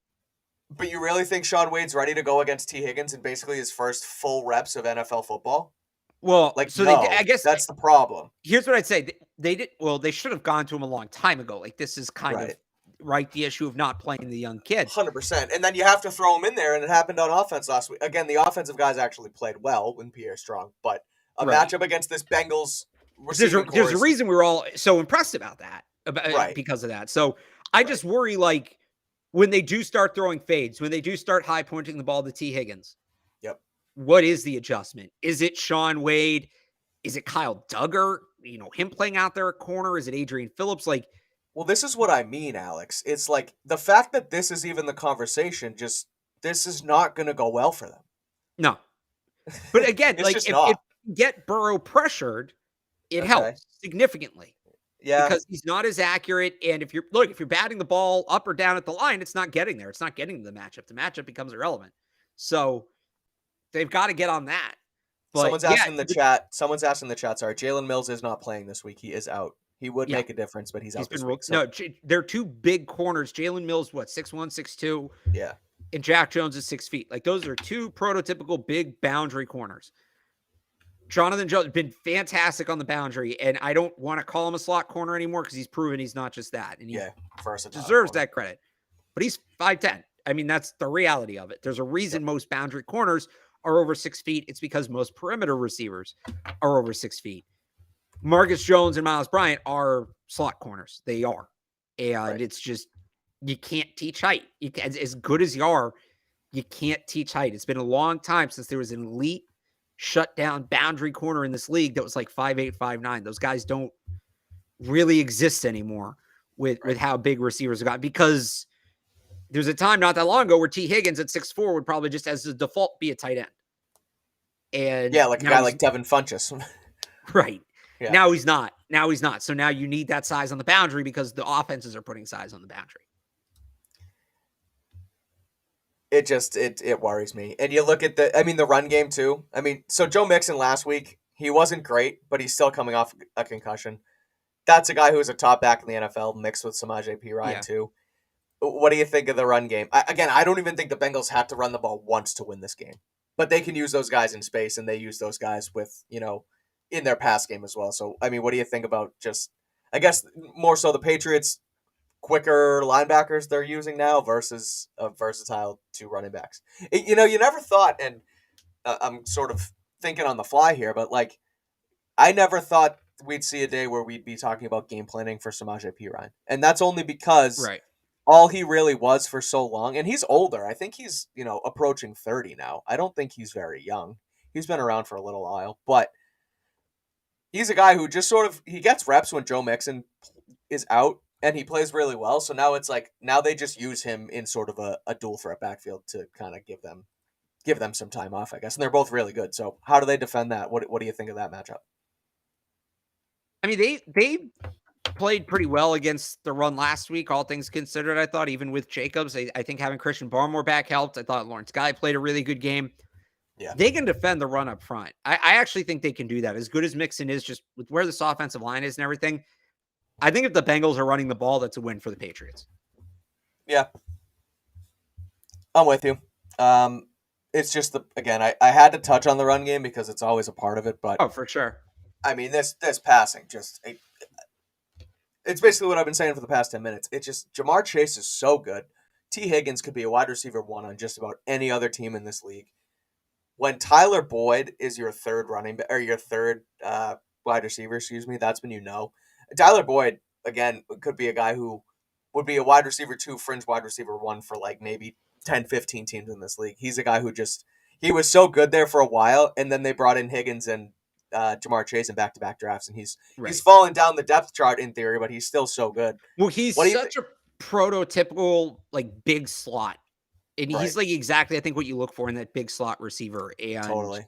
But you really think Shaun Wade's ready to go against T. Higgins in basically his first full reps of NFL football? Well, like, so no, I guess that's the problem. Here's what I'd say. They did. Well, they should have gone to him a long time ago. Like, this is kind of the issue of not playing the young kids. 100%. And then you have to throw him in there, and it happened on offense last week. Again, the offensive guys actually played well when Pierre Strong, but a matchup against this Bengals receiving there's a reason we were all so impressed about that, because of that. So I just worry, like, when they do start throwing fades, when they do start high pointing the ball to T. Higgins, what is the adjustment? Is it Shaun Wade? Is it Kyle Duggar? Him playing out there at corner? Is it Adrian Phillips? Like, well, this is what I mean, Alex. It's like the fact that this is even the conversation, this is not going to go well for them. No. But again, like, if you get Burrow pressured, it helps significantly. Yeah. Because he's not as accurate. And if you're batting the ball up or down at the line, it's not getting there. It's not getting the matchup. The matchup becomes irrelevant. So they've got to get on that. But someone's asking in the chat. Sorry, Jalen Mills is not playing this week. He is out. He would make a difference, but he's out this week. No, they're two big corners. Jalen Mills, 6'1", 6'2". Yeah. And Jack Jones is 6 feet. Like, those are two prototypical big boundary corners. Jonathan Jones has been fantastic on the boundary, and I don't want to call him a slot corner anymore because he's proven he's not just that. And he deserves that credit. But he's 5'10". I mean, that's the reality of it. There's a reason most boundary corners are over 6 feet. It's because most perimeter receivers are over 6 feet. Marcus Jones and Miles Bryant are slot corners. They are. And it's just, you can't teach height. As good as you are, you can't teach height. It's been a long time since there was an elite shutdown boundary corner in this league that was like 5'8", 5'9". Those guys don't really exist anymore with how big receivers have got, because there's a time not that long ago where T. Higgins at 6'4" would probably just as a default be a tight end. And like a guy like Devin Funchess. Right. Yeah. Now he's not. So now you need that size on the boundary because the offenses are putting size on the boundary. It worries me. And you look at the run game too. So Joe Mixon last week, he wasn't great, but he's still coming off a concussion. That's a guy who is a top back in the NFL, mixed with Samaje Perine too. What do you think of the run game? I don't even think the Bengals have to run the ball once to win this game, but they can use those guys in space, and they use those guys with in their pass game as well. So what do you think about just I guess more so the Patriots quicker linebackers they're using now versus a versatile two running backs? You never thought, and I'm sort of thinking on the fly here, but like I never thought we'd see a day where we'd be talking about game planning for Samaje Perine, and that's only because all he really was for so long, and he's older. I think he's approaching 30 now. I don't think he's very young. He's been around for a little while, but he's a guy who just sort of he gets reps when Joe Mixon is out, and he plays really well. So now it's like now they just use him in sort of a dual threat backfield to kind of give them some time off, I guess. And they're both really good. So how do they defend that? What do you think of that matchup? They played pretty well against the run last week, all things considered. I thought, even with Jacobs, I think having Christian Barmore back helped. I thought Lawrence Guy played a really good game. Yeah, they can defend the run up front. I actually think they can do that. As good as Mixon is, just with where this offensive line is and everything, I think if the Bengals are running the ball, that's a win for the Patriots. Yeah, I'm with you. It's just I had to touch on the run game because it's always a part of it. But for sure. This passing it's basically what I've been saying for the past 10 minutes. It's just Jamar Chase is so good. T. Higgins could be a wide receiver 1 on just about any other team in this league. When Tyler Boyd is your third wide receiver, that's when Tyler Boyd again could be a guy who would be a wide receiver 2, fringe wide receiver 1 for like maybe 10, 15 teams in this league. He's a guy who he was so good there for a while, and then they brought in Higgins and Jamar Chase in back-to-back drafts, and he's fallen down the depth chart in theory, but he's still so good. Well, he's such a prototypical like big slot, and he's like exactly I think what you look for in that big slot receiver. And totally,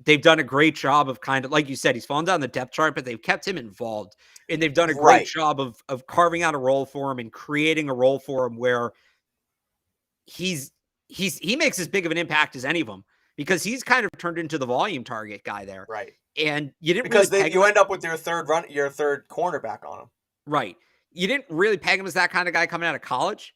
they've done a great job of kind of like you said, he's fallen down the depth chart, but they've kept him involved, and they've done a great job of carving out a role for him and creating a role for him where he makes as big of an impact as any of them. Because he's kind of turned into the volume target guy there. Right. And you didn't you end up with your third cornerback on him. Right. You didn't really peg him as that kind of guy coming out of college,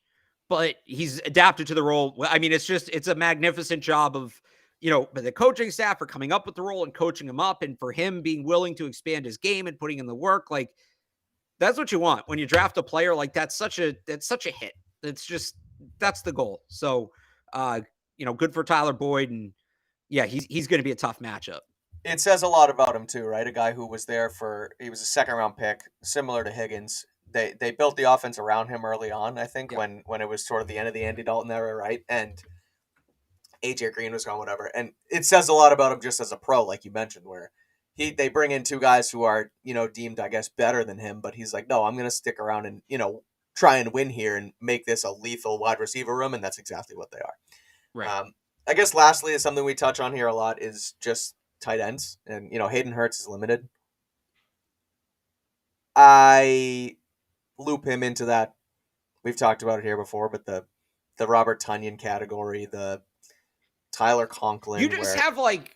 but he's adapted to the role. It's a magnificent job of, the coaching staff for coming up with the role and coaching him up, and for him being willing to expand his game and putting in the work. Like, that's what you want when you draft a player. Like, that's such a hit. That's the goal. So, good for Tyler Boyd, and yeah, he's going to be a tough matchup. It says a lot about him too, right? A guy who was there he was a second-round pick, similar to Higgins. They built the offense around him early on, I think, when it was sort of the end of the Andy Dalton era, right? And AJ Green was gone, whatever. And it says a lot about him just as a pro, like you mentioned, where they bring in 2 guys who are, deemed, I guess, better than him, but he's like, no, I'm going to stick around and, try and win here and make this a lethal wide receiver room, and that's exactly what they are. Right. I guess lastly is something we touch on here a lot is just tight ends. And, Hayden Hurst is limited. I loop him into that. We've talked about it here before, but the Robert Tonyan category, the Tyler Conklin. You just have like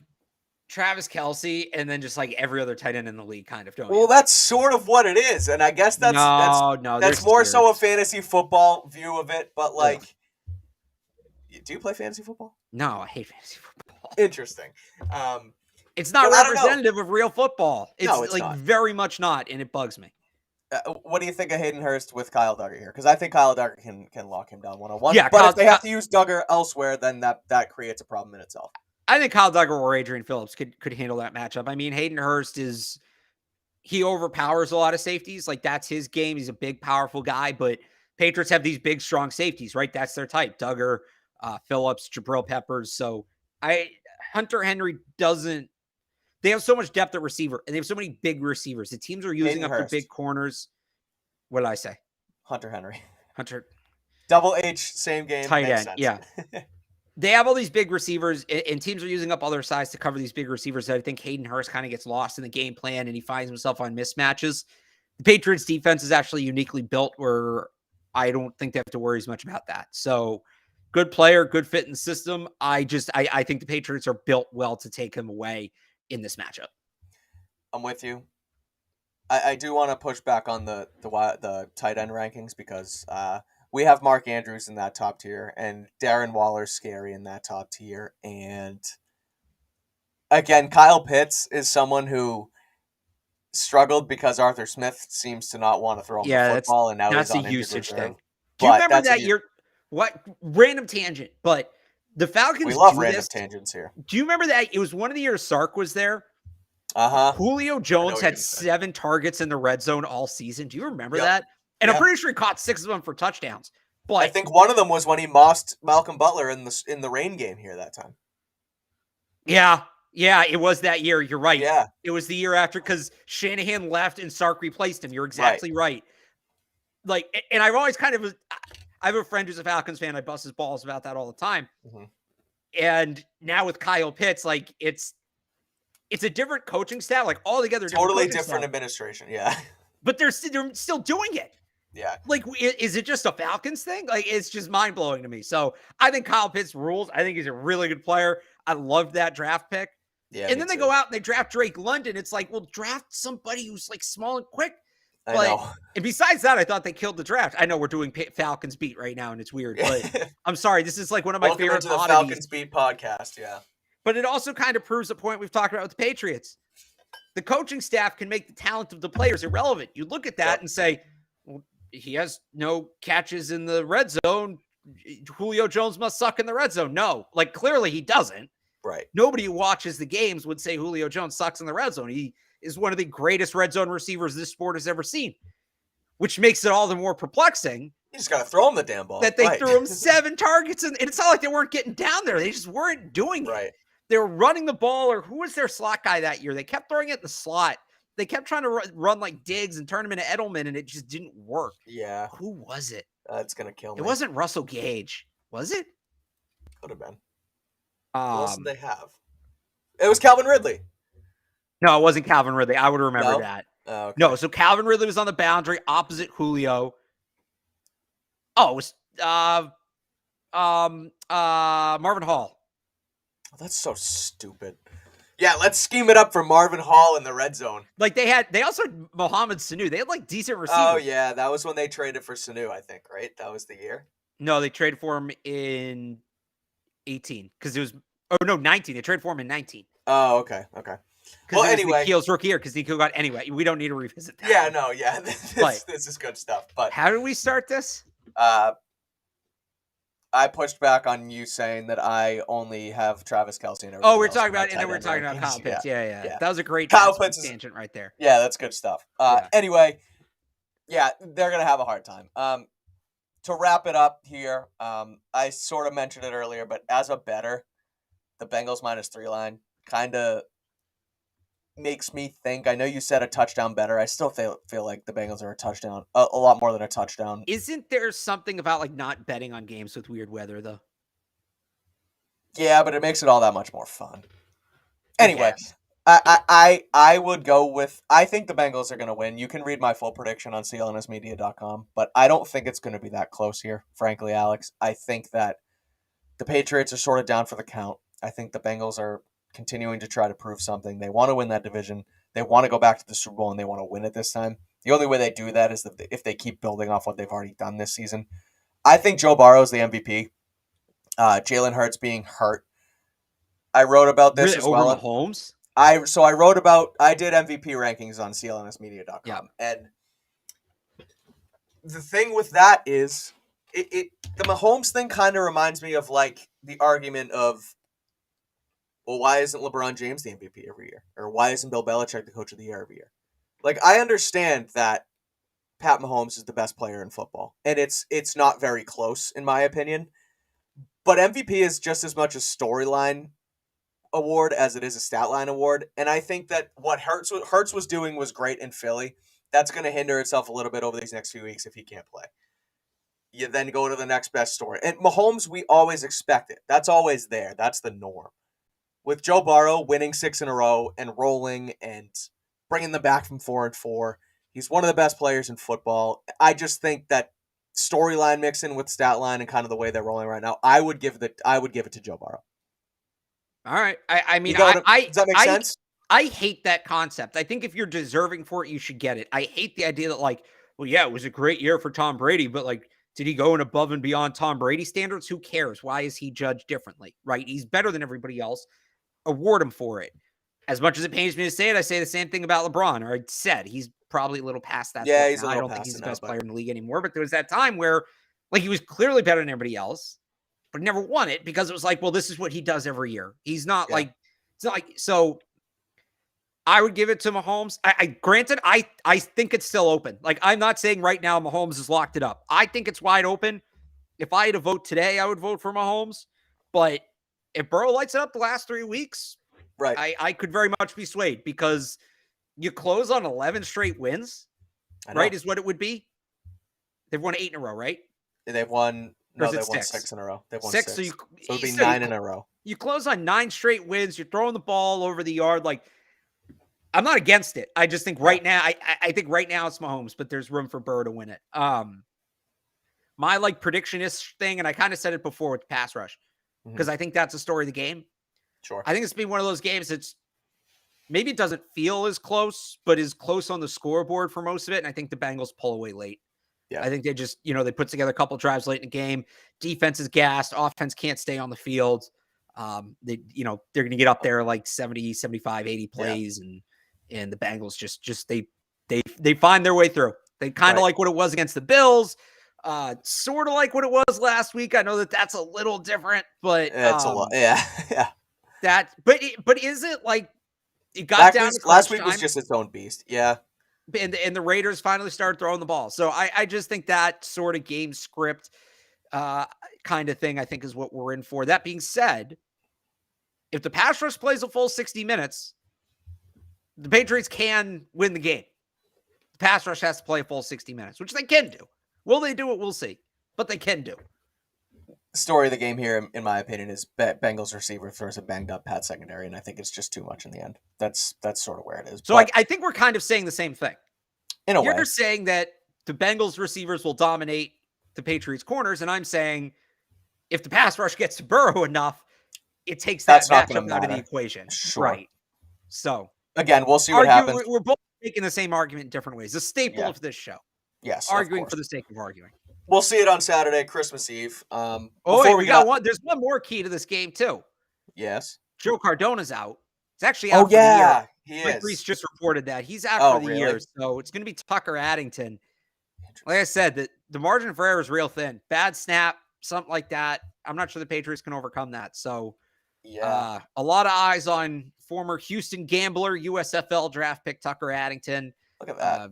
Travis Kelce and then just like every other tight end in the league kind of, don't you? Well, that's sort of what it is. And I guess that's more so a fantasy football view of it. But like, do you play fantasy football? No, I hate fantasy football. Interesting. It's not representative of real football. It's not. Very much not, and it bugs me. What do you think of Hayden Hurst with Kyle Duggar here? Because I think Kyle Duggar can lock him down 1-on-1. Yeah, but if they have to use Duggar elsewhere, then that creates a problem in itself. I think Kyle Duggar or Adrian Phillips could handle that matchup. I mean, Hayden Hurst he overpowers a lot of safeties. Like, that's his game. He's a big, powerful guy, but Patriots have these big, strong safeties, right? That's their type. Duggar, Phillips, Jabril Peppers. So Hunter Henry doesn't. They have so much depth at receiver, and they have so many big receivers. The teams are using up their big corners. What did I say? Hunter Henry. Hunter. Double H, same game. Tight end, yeah. they have all these big receivers, and teams are using up all their size to cover these big receivers. That I think Hayden Hurst kind of gets lost in the game plan, and he finds himself on mismatches. The Patriots defense is actually uniquely built where I don't think they have to worry as much about that. So good player, good fit in the system. I think the Patriots are built well to take him away in this matchup. I'm with you. I do want to push back on the tight end rankings because we have Mark Andrews in that top tier, and Darren Waller's scary in that top tier. And again, Kyle Pitts is someone who struggled because Arthur Smith seems to not want to throw him the football, and now he's that's a on injured usage reserve. thing. Do you remember that year? What random tangent? But the Falcons. We love random tangents here. Do you remember that it was one of the years Sark was there? Julio Jones had 7 targets in the red zone all season. Do you remember that? And I'm pretty sure he caught 6 of them for touchdowns. But I think one of them was when he mossed Malcolm Butler in the rain game here that time. Yeah, it was that year. You're right. Yeah. It was the year after because Shanahan left and Sark replaced him. You're exactly right. Like, and I've always I have a friend who's a Falcons fan. I bust his balls about that all the time. Mm-hmm. And now with Kyle Pitts, like it's a different coaching staff, like altogether totally different administration. Yeah. But they're still doing it. Yeah. Like, is it just a Falcons thing? Like, it's just mind blowing to me. So I think Kyle Pitts rules. I think he's a really good player. I loved that draft pick. Yeah. And then they go out and they draft Drake London. It's like, well, draft somebody who's like small and quick. I know. And besides that, I thought they killed the draft. I know we're doing Falcons beat right now, and it's weird, but I'm sorry. This is like one of my favorite to the Falcons beat podcast. Yeah. But it also kind of proves the point we've talked about with the Patriots. The coaching staff can make the talent of the players irrelevant. You look at that and say, well, he has no catches in the red zone. Julio Jones must suck in the red zone. No, like clearly he doesn't. Right. Nobody who watches the games would say Julio Jones sucks in the red zone. He is one of the greatest red zone receivers this sport has ever seen, which makes it all the more perplexing. You just got to throw him the damn ball. That they threw him 7 targets, and it's not like they weren't getting down there. They just weren't doing it. They were running the ball, or who was their slot guy that year? They kept throwing it in the slot. They kept trying to run like Diggs and turn him into Edelman, and it just didn't work. Yeah. Who was it? That's going to kill me. It wasn't Russell Gage. Was it? Could have been. Who else did they have? It was Calvin Ridley. No, it wasn't Calvin Ridley. I would remember that. Oh, okay. No, so Calvin Ridley was on the boundary opposite Julio. Oh, it was Marvin Hall. Oh, that's so stupid. Yeah, let's scheme it up for Marvin Hall in the red zone. Like they also had Mohamed Sanu. They had like decent receivers. Oh yeah, that was when they traded for Sanu, I think, right? That was the year. No, they traded for him in 18 because it was 19. They traded for him in 19. Oh, okay. Well, anyway, Nikhil's rookie year because Nikhil got anyway. We don't need to revisit that. Yeah, no, yeah, this is good stuff. But how do we start this? I pushed back on you saying that I only have Travis Kelce and we're talking about, and then we're talking about Kyle Pitts. Yeah. That was a great Kyle Pitts tangent right there. Yeah, that's good stuff. Anyway, yeah, they're gonna have a hard time. To wrap it up here, I sort of mentioned it earlier, but as a bettor, the Bengals -3 line kind of makes me think. I know you said a touchdown better. I still feel like the Bengals are a lot more than a touchdown. Isn't there something about like not betting on games with weird weather though? Yeah, but it makes it all that much more fun. Anyway, I would go with. I think the Bengals are going to win. You can read my full prediction on CLNSmedia.com, but I don't think it's going to be that close here. Frankly, Alex, I think that the Patriots are sort of down for the count. I think the Bengals are continuing to try to prove something. They want to win that division. They want to go back to the Super Bowl, and they want to win it this time. The only way they do that is if they keep building off what they've already done this season. I think Joe Burrow is the MVP. Jalen Hurts being hurt. I wrote about this as well. Over Mahomes? I did MVP rankings on CLNSmedia.com. And the thing with that is the Mahomes thing kind of reminds me of like the argument of, well, why isn't LeBron James the MVP every year? Or why isn't Bill Belichick the coach of the year every year? Like, I understand that Pat Mahomes is the best player in football. And it's not very close, in my opinion. But MVP is just as much a storyline award as it is a stat line award. And I think that what Hurts was doing was great in Philly. That's going to hinder itself a little bit over these next few weeks if he can't play. You then go to the next best story. And Mahomes, we always expect it. That's always there. That's the norm. With Joe Burrow winning 6 in a row and rolling and bringing them back from 4-4, he's one of the best players in football. I just think that storyline mixing with stat line and kind of the way they're rolling right now, I would give it to Joe Burrow. All right. I mean, Does that make sense? I hate that concept. I think if you're deserving for it, you should get it. I hate the idea that, like, well, yeah, it was a great year for Tom Brady, but, like, did he go in above and beyond Tom Brady standards? Who cares? Why is he judged differently, right? He's better than everybody else. Award him for it. As much as it pains me to say it, I say the same thing about LeBron, or I said he's probably a little past that. Yeah, point he's now. a little I don't think past he's it the now, best but- player in the league anymore, but there was that time where, like, he was clearly better than everybody else, but never won it because it was like, well, this is what he does every year. He's not Yeah. like, it's not like, so I would give it to Mahomes. Granted, I think it's still open. Like, I'm not saying right now Mahomes has locked it up. I think it's wide open. If I had to vote today, I would vote for Mahomes. But if Burrow lights it up the last 3 weeks, Right. I could very much be swayed because you close on 11 straight wins, right, is what it would be. They've won 8 in a row, right? They've won. Or No, is it they've won 6? 6 in a row. They've won 6. 6. So it would be so 9 in a row. You close on 9 straight wins. You're throwing the ball over the yard. Like, I'm not against it. I just think right now, I think right now it's Mahomes, but there's room for Burrow to win it. My, like, predictionist thing, and I kind of said it before with pass rush, because I think that's the story of the game. Sure. I think it's been one of those games that's maybe it doesn't feel as close, but is close on the scoreboard for most of it. And I think the Bengals pull away late. Yeah. I think they just, they put together a couple drives late in the game. Defense is gassed. Offense can't stay on the field. They're going to get up there like 70, 75, 80 plays. And the Bengals just they find their way through. They kind of like what it was against the Bills. Sort of like what it was last week. I know that that's a little different, but it's a lot. Yeah. Yeah. But is it like it got down to last week time, was just its own beast. Yeah. And the Raiders finally started throwing the ball. So I just think that sort of game script kind of thing, I think, is what we're in for. That being said, if the pass rush plays a full 60 minutes, the Patriots can win the game. The pass rush has to play a full 60 minutes, which they can do. Will they do it? We'll see. But they can do. Story of the game here, in my opinion, is Bengals receiver throws a banged up Pat secondary, and I think it's just too much in the end. That's sort of where it is. So I think we're kind of saying the same thing. In a way. You're saying that the Bengals receivers will dominate the Patriots corners, and I'm saying if the pass rush gets to Burrow enough, it takes that matchup out of the equation. Sure. Right. So again, we'll see what happens. We're both making the same argument in different ways. The staple of this show. Yes. Arguing for the sake of arguing. We'll see it on Saturday, Christmas Eve. We got one. There's one more key to this game too. Yes. Joe Cardona's out. It's actually out for the year. He Rick is. Reese just reported that he's out for the year, so it's going to be Tucker Addington. Like I said, the margin for error is real thin. Bad snap, something like that. I'm not sure the Patriots can overcome that. So, a lot of eyes on former Houston gambler, USFL draft pick Tucker Addington. Look at that.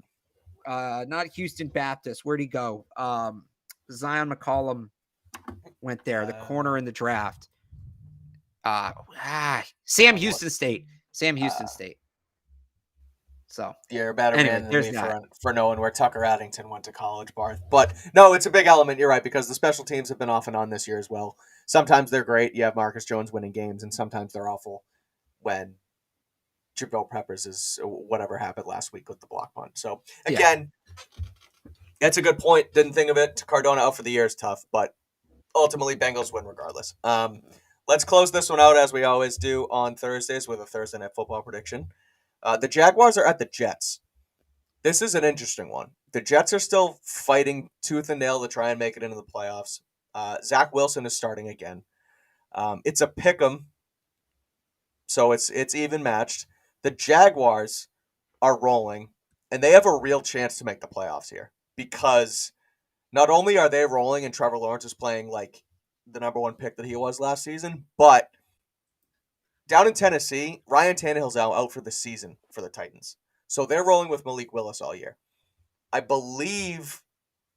Not Houston Baptist. Where'd he go? Zion McCollum went there. The corner in the draft. Sam Houston State. So you're a better man than me that. for knowing where Tucker Addington went to college, Barth. But no, it's a big element. You're right, because the special teams have been off and on this year as well. Sometimes they're great. You have Marcus Jones winning games, and sometimes they're awful when Jabril Peppers is whatever happened last week with the block punt. So again, that's a good point. Didn't think of it. Cardona out for the year is tough, but ultimately Bengals win regardless. Let's close this one out as we always do on Thursdays with a Thursday Night Football prediction. The Jaguars are at the Jets. This is an interesting one. The Jets are still fighting tooth and nail to try and make it into the playoffs. Zach Wilson is starting again. It's a pick'em, so it's even matched. The Jaguars are rolling, and they have a real chance to make the playoffs here because not only are they rolling and Trevor Lawrence is playing like the number one pick that he was last season, but down in Tennessee, Ryan Tannehill's out for the season for the Titans. So they're rolling with Malik Willis all year. I believe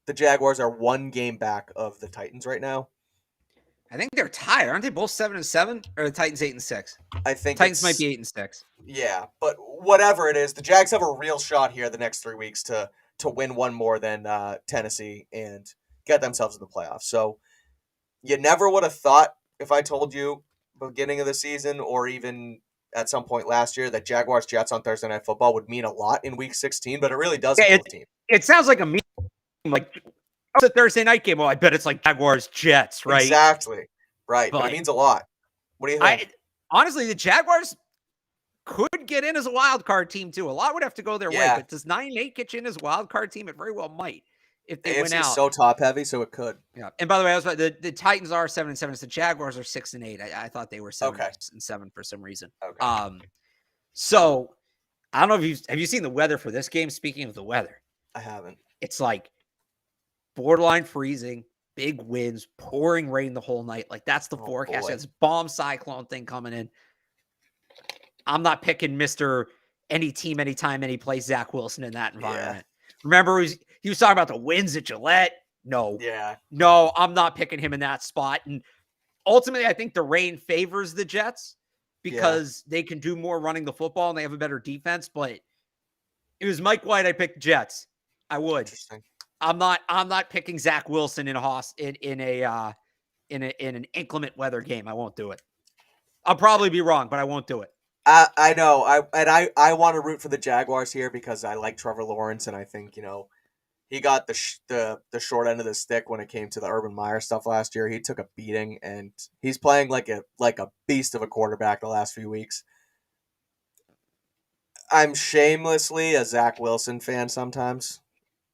the Jaguars are 1 game back of the Titans right now. I think they're tied. Aren't they both 7-7? Or the Titans 8-6? I think Titans might be 8-6. Yeah, but whatever it is, the Jags have a real shot here the next 3 weeks to win one more than Tennessee and get themselves in the playoffs. So you never would have thought, if I told you beginning of the season or even at some point last year, that Jaguars Jets on Thursday Night Football would mean a lot in Week 16, but it really does Yeah, for both teams. it sounds like a meme. Like, it's a Thursday night game. Well, I bet it's like Jaguars Jets, right? Exactly. Right. But it But means a lot. What do you think? Honestly, the Jaguars could get in as a wild card team too. A lot would have to go their way, but does 9-8 get you in as a wild card team? It very well might if they win AFC is out. so top heavy, so it could. Yeah. And by the way, I was the Titans are 7-7. The Jaguars are 6-8. I thought they were 7-7 for some reason. Okay. So I don't know if have you seen the weather for this game? Speaking of the weather, I haven't. It's like borderline freezing, big winds, pouring rain the whole night. Like that's the forecast. It's bomb cyclone thing coming in. I'm not picking Mr. Any team, anytime, any place, Zach Wilson in that environment. Yeah. Remember, he was talking about the winds at Gillette. No. Yeah. No, I'm not picking him in that spot. And ultimately, I think the rain favors the Jets because they can do more running the football and they have a better defense. But it was Mike White. I picked Jets. I would. Interesting. I'm not picking Zach Wilson in an inclement weather game. I won't do it. I'll probably be wrong, but I won't do it. I know. I want to root for the Jaguars here because I like Trevor Lawrence, and I think he got the short end of the stick when it came to the Urban Meyer stuff last year. He took a beating, and he's playing like a beast of a quarterback the last few weeks. I'm shamelessly a Zach Wilson fan sometimes.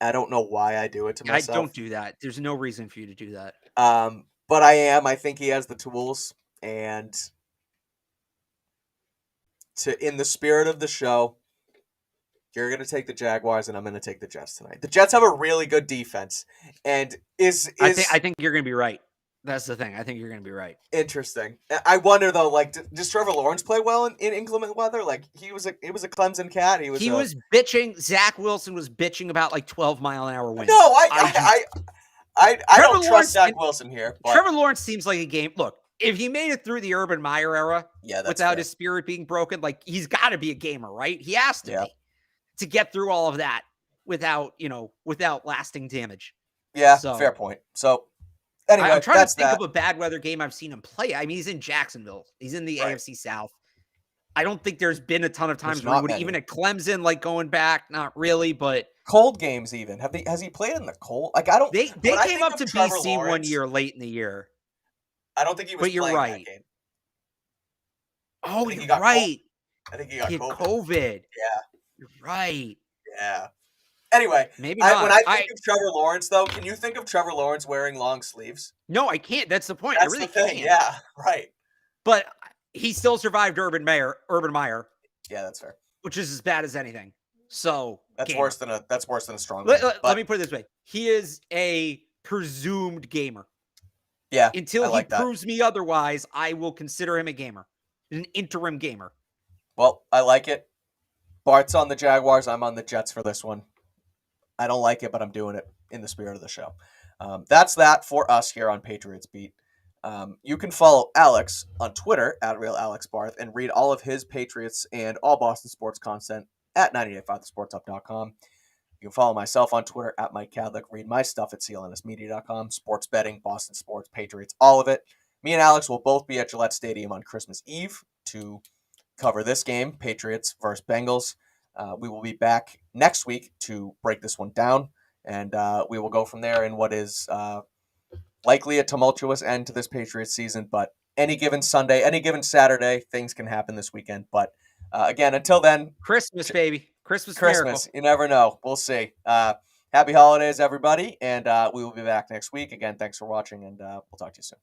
I don't know why I do it to myself. I don't do that. There's no reason for you to do that. But I am. I think he has the tools, and in the spirit of the show, you're going to take the Jaguars, and I'm going to take the Jets tonight. The Jets have a really good defense, and I think you're going to be right. That's the thing. I think you're going to be right. Interesting. I wonder though, like, does Trevor Lawrence play well in inclement weather? Like, he was a Clemson cat. He was bitching. Zach Wilson was bitching about like 12-mile-an-hour winds. No, I don't trust Zach Wilson here. But Trevor Lawrence seems like a game. Look, if he made it through the Urban Meyer era, without his spirit being broken, like he's got to be a gamer, right? He has to be to get through all of that without lasting damage. Yeah, fair point. So. Anyway, I'm trying to think of a bad weather game I've seen him play. I mean, he's in Jacksonville. He's in the AFC South. I don't think there's been a ton of times where he would even at Clemson, like going back. Not really, but cold games even. Has he played in the cold? Like I don't. They came up to BC Lawrence, 1 year late in the year. I don't think he was. But you're playing right. That game. Oh, you're right. I think he got COVID. Yeah, you're right. Yeah. Anyway, maybe not. When I think of Trevor Lawrence, though, can you think of Trevor Lawrence wearing long sleeves? No, I can't. That's the point. That's I really the thing. can't. Yeah, right. But he still survived Urban Meyer. Yeah, that's fair. Which is as bad as anything. So that's worse than a strong. Let me put it this way: he is a presumed gamer. Yeah. Until he proves me otherwise, I will consider him a gamer, an interim gamer. Well, I like it. Bart's on the Jaguars. I'm on the Jets for this one. I don't like it, but I'm doing it in the spirit of the show. That's that for us here on Patriots Beat. You can follow Alex on Twitter at RealAlexBarth and read all of his Patriots and all Boston sports content at 985thesportsup.com. You can follow myself on Twitter at Mike Kadlick. Read my stuff at CLNSmedia.com. Sports betting, Boston sports, Patriots, all of it. Me and Alex will both be at Gillette Stadium on Christmas Eve to cover this game, Patriots versus Bengals. We will be back next week to break this one down, and we will go from there in what is likely a tumultuous end to this Patriots season. But any given Sunday, any given Saturday, things can happen this weekend. But again, until then, Christmas, baby. Christmas. Miracle. You never know. We'll see. Happy holidays, everybody, and we will be back next week. Again, thanks for watching, and we'll talk to you soon.